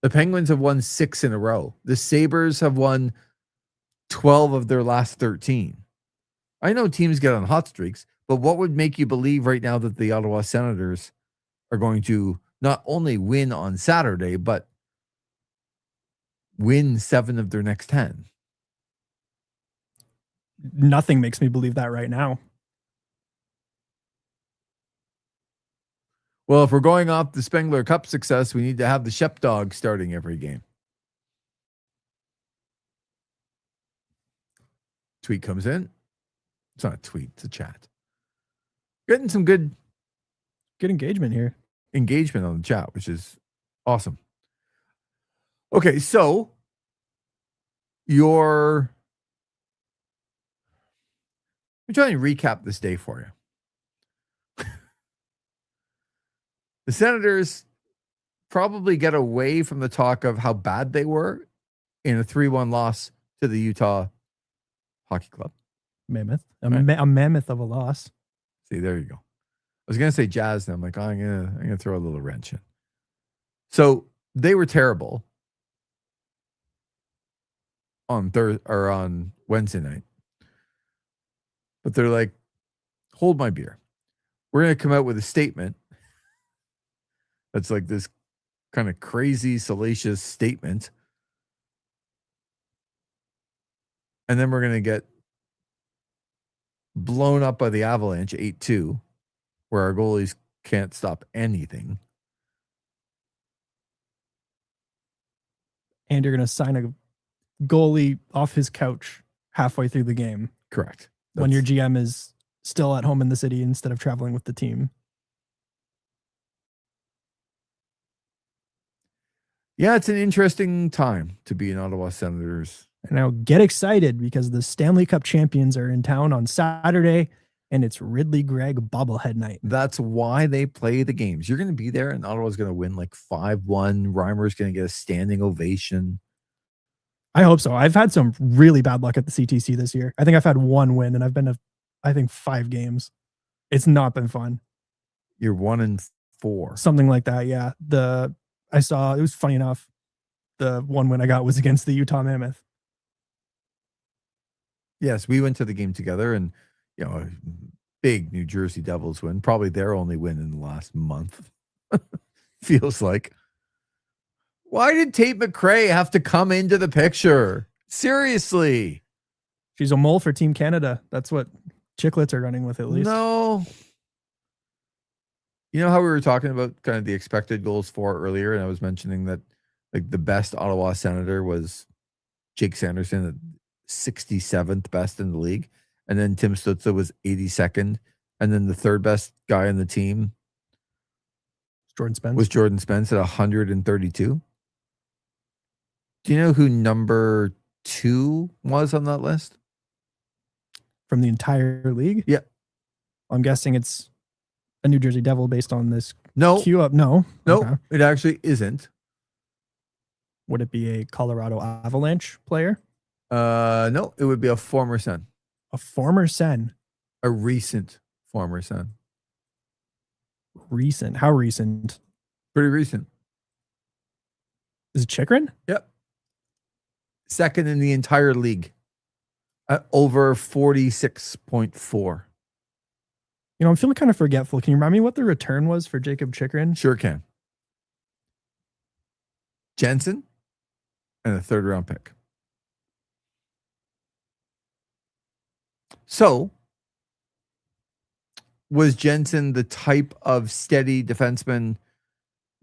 S1: The Penguins have won 6 in a row. The Sabres have won 12 of their last 13. I know teams get on hot streaks, but what would make you believe right now that the Ottawa Senators are going to not only win on Saturday, but win 7 of their next 10?
S2: Nothing makes me believe that right now.
S1: Well, if we're going off the Spengler Cup success, we need to have the Shep Dog starting every game. Tweet comes in. It's not a tweet, it's a chat. Getting some good
S2: engagement here.
S1: Engagement on the chat, which is awesome. Okay, so I'm trying to recap this day for you. The Senators probably get away from the talk of how bad they were in a 3-1 loss to the Utah Hockey Club.
S2: Mammoth. A mammoth of a loss.
S1: See, there you go. I was going to say Jazz, and I'm like, oh, I'm going to throw a little wrench in. So they were terrible on Wednesday night. But they're like, hold my beer. We're going to come out with a statement that's like this kind of crazy, salacious statement. And then we're going to get blown up by the Avalanche 8-2, where our goalies can't stop anything.
S2: And you're going to sign a goalie off his couch halfway through the game.
S1: Correct.
S2: When your GM is still at home in the city instead of traveling with the team.
S1: Yeah, it's an interesting time to be an Ottawa Senators.
S2: And now get excited because the Stanley Cup champions are in town on Saturday, and it's Ridley Gregg bobblehead night.
S1: That's why they play the games. You're going to be there, and Ottawa's going to win like 5-1. Reimer's going to get a standing ovation.
S2: I hope so. I've had some really bad luck at the CTC this year. I think I've had 1 win, and I've been to, I think, 5 games. It's not been fun.
S1: You're 1-4.
S2: Something like that, yeah. I saw, it was funny enough, the 1 win I got was against the Utah Mammoth.
S1: Yes, we went to the game together, and a big New Jersey Devils win, probably their only win in the last month. Feels like. Why did Tate McRae have to come into the picture? Seriously.
S2: She's a mole for Team Canada. That's what Chicklets are running with, at least.
S1: No. You know how we were talking about kind of the expected goals for earlier, and I was mentioning that like the best Ottawa Senator was Jake Sanderson at 67th best in the league, and then Tim Stützle was 82nd, and then the third best guy on the team was Jordan Spence at 132. Do you know who number 2 was on that list?
S2: From the entire league?
S1: Yeah.
S2: I'm guessing it's a New Jersey Devil based on this queue up. No.
S1: Okay. It actually isn't.
S2: Would it be a Colorado Avalanche player?
S1: No, it would be a former Sen.
S2: A former Sen?
S1: A recent former Sen.
S2: Recent? How recent?
S1: Pretty recent.
S2: Is it Chychrun?
S1: Yep. Second in the entire league at over 46.4.
S2: I'm feeling kind of forgetful. Can you remind me what the return was for Jacob Chychrun?
S1: Sure can. Jensen and a 3rd round pick. So, was Jensen the type of steady defenseman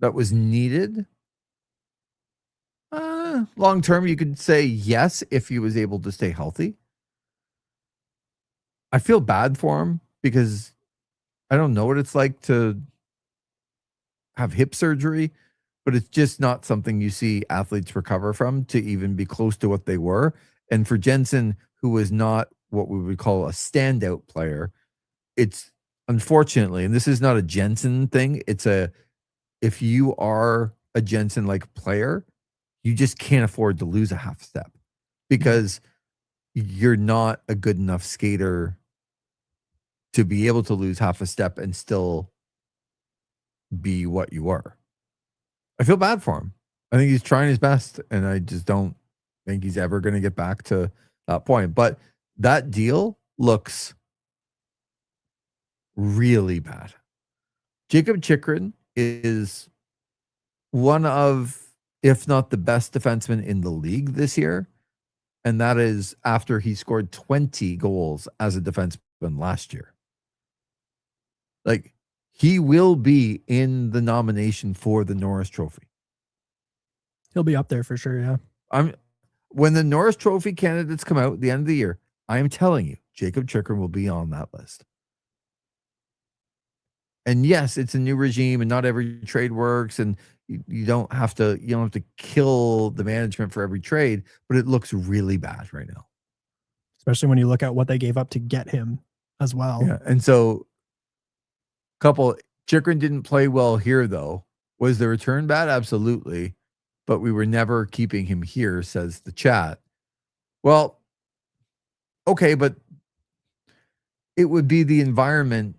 S1: that was needed? Long term, you could say yes if he was able to stay healthy. I feel bad for him because I don't know what it's like to have hip surgery, but it's just not something you see athletes recover from to even be close to what they were. And for Jensen, who was not what we would call a standout player, it's unfortunately, and this is not a Jensen thing, if you are a Jensen-like player, you just can't afford to lose a half step because you're not a good enough skater to be able to lose half a step and still be what you were. I feel bad for him. I think he's trying his best, and I just don't think he's ever going to get back to that point. But that deal looks really bad. Jacob Chychrun is one of, if not the best defenseman in the league this year. And that is after he scored 20 goals as a defenseman last year. Like, he will be in the nomination for the Norris Trophy.
S2: He'll be up there for sure, yeah.
S1: When the Norris Trophy candidates come out at the end of the year, I am telling you, Jacob Chychrun will be on that list. And yes, it's a new regime and not every trade works, and you don't have to kill the management for every trade, but it looks really bad right now.
S2: Especially when you look at what they gave up to get him as well.
S1: Yeah. And so Chychrun didn't play well here though. Was the return bad? Absolutely. But we were never keeping him here, says the chat. Well, okay, but it would be the environment.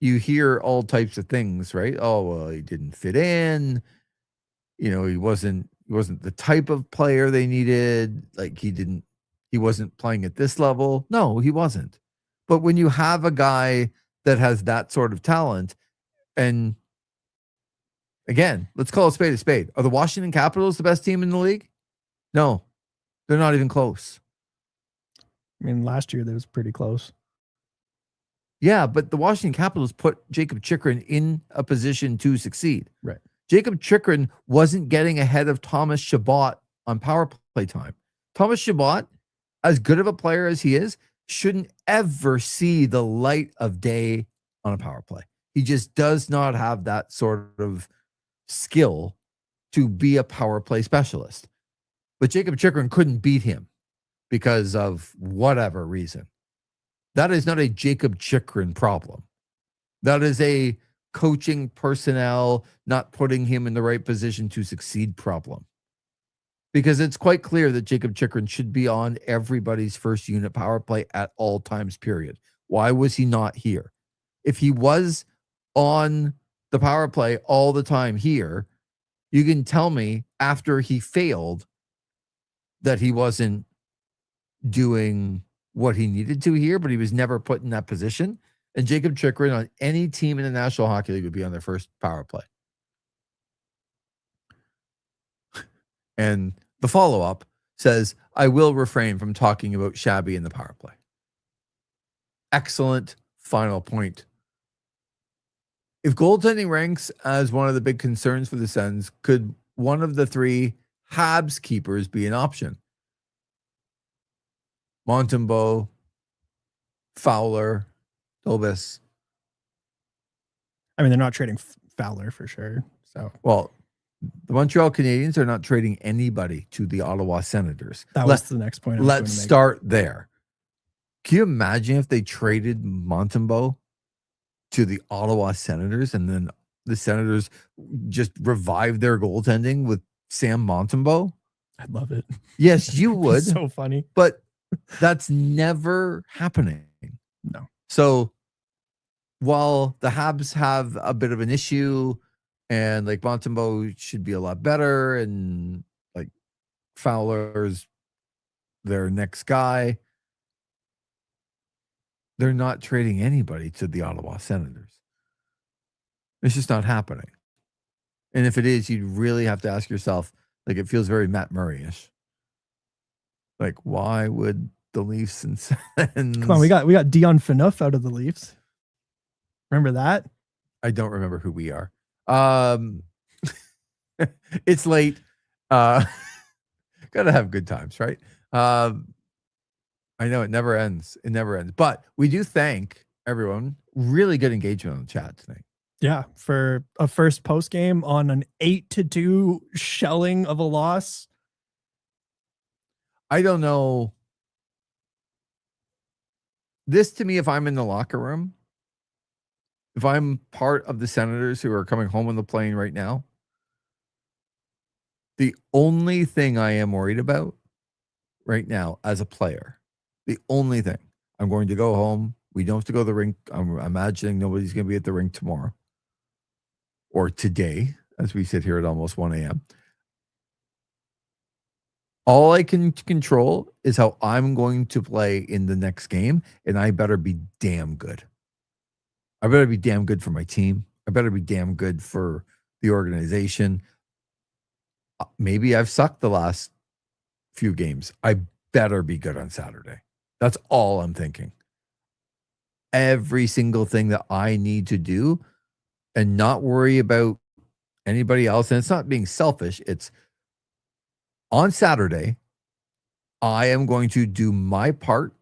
S1: You hear all types of things, right? Oh, well, he didn't fit in. You know, he wasn't the type of player they needed. Like he wasn't playing at this level. No, he wasn't. But when you have a guy that has that sort of talent, and again, let's call a spade a spade. Are the Washington Capitals the best team in the league? No, they're not even close.
S2: I mean, last year that was pretty close.
S1: Yeah, but the Washington Capitals put Jacob Chychrun in a position to succeed.
S2: Right.
S1: Jacob Chychrun wasn't getting ahead of Thomas Chabot on power play time. Thomas Chabot, as good of a player as he is, shouldn't ever see the light of day on a power play. He just does not have that sort of skill to be a power play specialist. But Jacob Chychrun couldn't beat him because of whatever reason. That is not a Jacob Chychrun problem. That is a coaching personnel not putting him in the right position to succeed problem. Because it's quite clear that Jacob Chychrun should be on everybody's first unit power play at all times, period. Why was he not here? If he was on the power play all the time here, you can tell me after he failed that he wasn't doing what he needed to here, but he was never put in that position. And Jacob Chychrun on any team in the National Hockey League would be on their first power play. And the follow-up says, I will refrain from talking about Shabby in the power play. Excellent final point. If goaltending ranks as one of the big concerns for the Sens, could one of the three Habs keepers be an option? Montembeault, Fowler, Dobis.
S2: I mean, they're not trading Fowler for sure. So,
S1: well, the Montreal Canadiens are not trading anybody to the Ottawa Senators.
S2: That was the next point.
S1: Let's start there. Can you imagine if they traded Montembeault to the Ottawa Senators and then the Senators just revived their goaltending with Sam Montembeault?
S2: I'd love it.
S1: Yes, you would.
S2: So funny.
S1: But that's never happening.
S2: No.
S1: So while the Habs have a bit of an issue and like Montembeault should be a lot better and like Fowler's their next guy, they're not trading anybody to the Ottawa Senators. It's just not happening. And if it is, you really have to ask yourself, like, it feels very Matt Murray-ish. Like, why would the Leafs and Sens...
S2: Come on, we got Dion Phaneuf out of the Leafs. Remember that?
S1: I don't remember who we are. It's late. Gotta have good times, right? I know it never ends. It never ends. But we do thank everyone. Really good engagement on the chat tonight.
S2: Yeah, for a first post game on an 8-2 shelling of a loss.
S1: I don't know. This to me, if I'm in the locker room, if I'm part of the Senators who are coming home on the plane right now, the only thing I am worried about right now as a player, the only thing, I'm going to go home. We don't have to go to the rink. I'm imagining nobody's going to be at the rink tomorrow or today as we sit here at almost 1 a.m. All I can control is how I'm going to play in the next game, and I better be damn good. I better be damn good for my team. I better be damn good for the organization. Maybe I've sucked the last few games. I better be good on Saturday. That's all I'm thinking. Every single thing that I need to do and not worry about anybody else. And it's not being selfish. It's on Saturday, I am going to do my part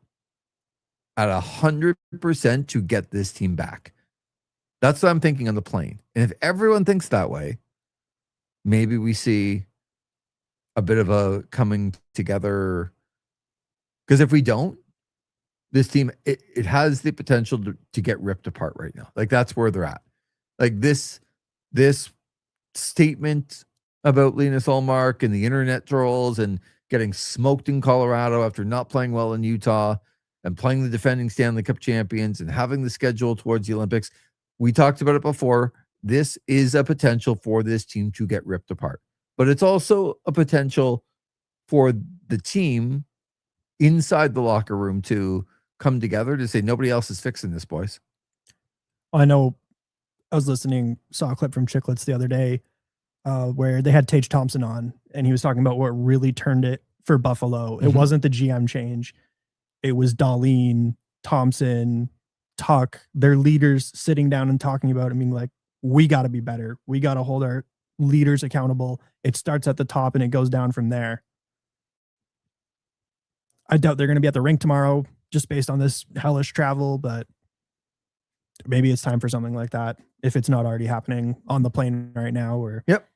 S1: at 100% to get this team back. That's what I'm thinking on the plane. And if everyone thinks that way, maybe we see a bit of a coming together. Because if we don't, this team, it has the potential to get ripped apart right now. Like that's where they're at. Like this statement about Linus Ullmark and the internet trolls and getting smoked in Colorado after not playing well in Utah and playing the defending Stanley Cup champions and having the schedule towards the Olympics. We talked about it before. This is a potential for this team to get ripped apart, but it's also a potential for the team inside the locker room to come together to say nobody else is fixing this, boys.
S2: I know I was saw a clip from Chicklets the other day where they had Tage Thompson on, and he was talking about what really turned it for Buffalo. Mm-hmm. It wasn't the GM change. It was Dahlin, Thompson, Tuck, their leaders sitting down and talking about it, being like, we got to be better. We got to hold our leaders accountable. It starts at the top and it goes down from there. I doubt they're going to be at the rink tomorrow just based on this hellish travel, but maybe it's time for something like that if it's not already happening on the plane right now. Or
S1: Yep.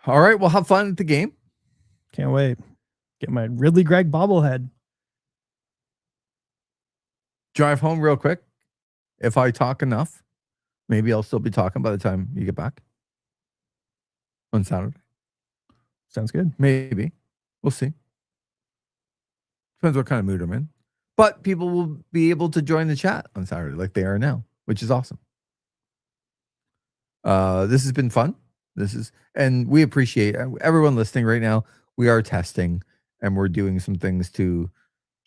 S1: All right, well, have fun at the game.
S2: Can't wait. Get my Ridley Gregg bobblehead.
S1: Drive home real quick. If I talk enough, maybe I'll still be talking by the time you get back on Saturday.
S2: Sounds good.
S1: Maybe. We'll see. Depends what kind of mood I'm in. But people will be able to join the chat on Saturday like they are now, which is awesome. This has been fun. And we appreciate everyone listening right now. We are testing and we're doing some things to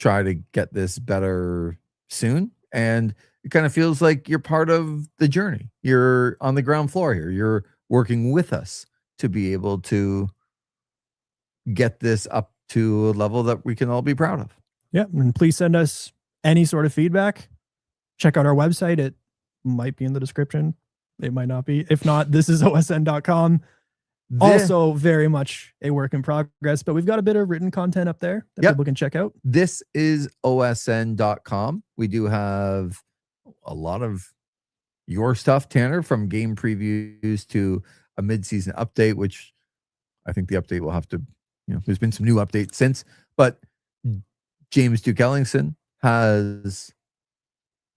S1: try to get this better soon. And it kind of feels like you're part of the journey. You're on the ground floor here. You're working with us to be able to get this up to a level that we can all be proud of.
S2: Yeah. And please send us any sort of feedback. Check out our website. It might be in the description. It might not be. If not, this is OSN.com. Also very much a work in progress, but we've got a bit of written content up there that people can check out.
S1: This is OSN.com. We do have a lot of your stuff, Tanner, from game previews to a mid-season update, which I think the update will have to, there's been some new updates since, but James Duke Ellingson has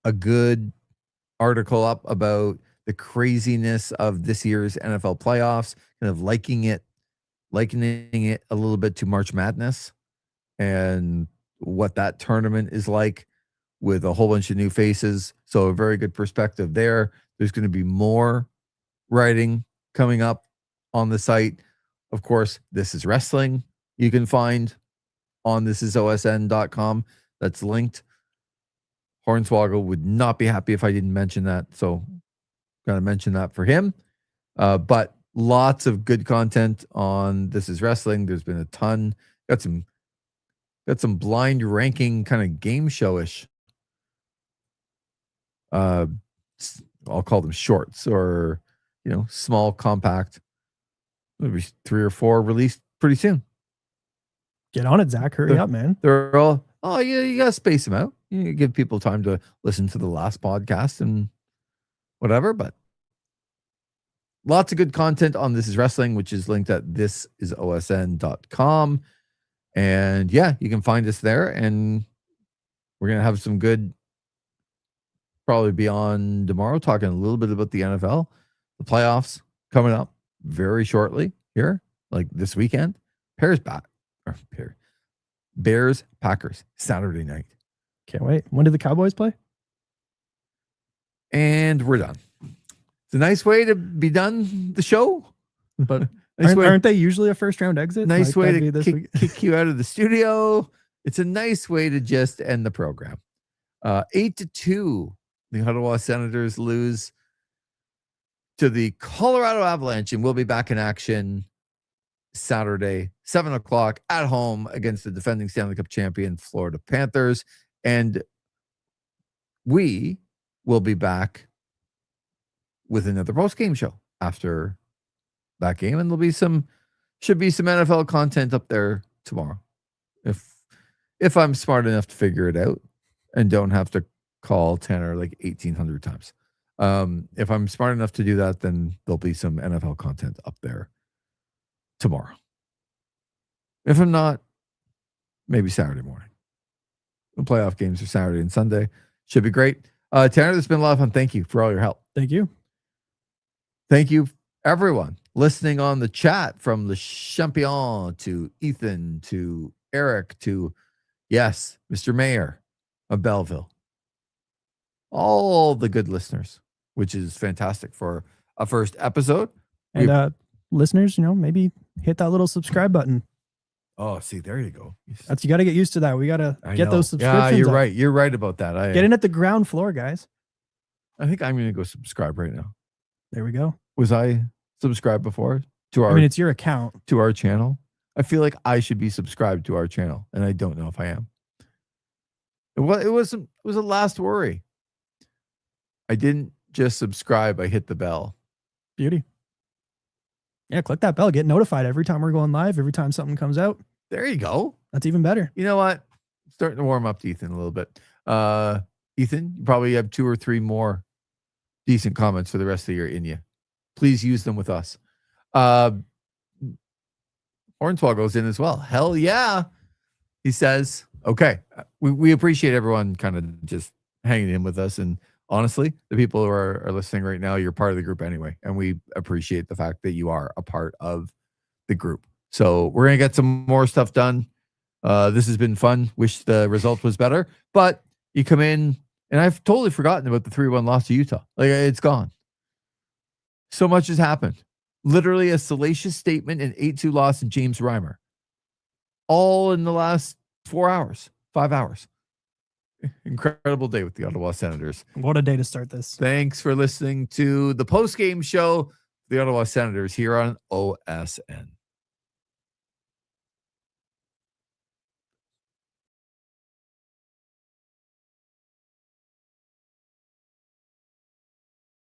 S1: a good article up about the craziness of this year's NFL playoffs, kind of likening it a little bit to March Madness and what that tournament is like with a whole bunch of new faces. So a very good perspective there. There's going to be more writing coming up on the site. Of course, This Is Wrestling you can find on thisisosn.com. That's linked. Hornswoggle would not be happy if I didn't mention that. So got to mention that for him. But lots of good content on This Is Wrestling. There's been a ton. Got some blind ranking kind of game showish. I'll call them shorts or small, compact. Maybe 3 or 4 released pretty soon.
S2: Get on it, Zach. Hurry up, man.
S1: They're all, you got to space them out. You give people time to listen to the last podcast and whatever, but lots of good content on This Is Wrestling, which is linked at thisisosn.com. And yeah, you can find us there. And we're going to have some good, probably be on tomorrow, talking a little bit about the NFL, the playoffs coming up very shortly here, like this weekend. Bears, Packers, Saturday night.
S2: Can't wait. When do the Cowboys play?
S1: And we're done. It's a nice way to be done the show.
S2: But
S1: nice
S2: aren't they usually a first round exit?
S1: Nice way to
S2: kick
S1: you out of the studio. It's a nice way to just end the program. 8-2, the Ottawa Senators lose to the Colorado Avalanche, and we'll be back in action Saturday, 7 o'clock at home against the defending Stanley Cup champion Florida Panthers. And we will be back with another post-game show after that game. And should be some NFL content up there tomorrow. If I'm smart enough to figure it out and don't have to call Tanner like 1,800 times. If I'm smart enough to do that, then there'll be some NFL content up there tomorrow. If I'm not, maybe Saturday morning. The playoff games are Saturday and Sunday. Should be great. Tanner, this has been a lot of fun. Thank you for all your help.
S2: Thank you.
S1: Thank you, everyone listening on the chat, from the Champion to Ethan to Eric to, yes, Mr. Mayor of Belleville. All the good listeners, which is fantastic for a first episode.
S2: And listeners, maybe hit that little subscribe button.
S1: Oh, see, there you go.
S2: You got to get used to that. We got to get those subscriptions.
S1: Yeah, you're
S2: up.
S1: right. You're right about that.
S2: Get in at the ground floor, guys.
S1: I think I'm going to go subscribe right now.
S2: There we go.
S1: Was I subscribed before to our?
S2: I mean, it's your account
S1: to our channel. I feel like I should be subscribed to our channel, and I don't know if I am. It was a last worry. I didn't just subscribe. I hit the bell.
S2: Beauty. Yeah, click that bell. Get notified every time we're going live. Every time something comes out.
S1: There you go.
S2: That's even better.
S1: You know what? Starting to warm up to Ethan a little bit. Ethan, you probably have 2 or 3 more decent comments for the rest of the year in you. Please use them with us. Hornswoggle goes in as well. Hell yeah. He says, okay. We appreciate everyone kind of just hanging in with us. And honestly, the people who are listening right now, you're part of the group anyway. And we appreciate the fact that you are a part of the group. So we're going to get some more stuff done. This has been fun. Wish the result was better. But you come in, and I've totally forgotten about the 3-1 loss to Utah. Like, it's gone. So much has happened. Literally a salacious statement and 8-2 loss in James Reimer. All in the last 4 hours, 5 hours. Incredible day with the Ottawa Senators.
S2: What a day to start this.
S1: Thanks for listening to the post-game show, the Ottawa Senators, here on OSN.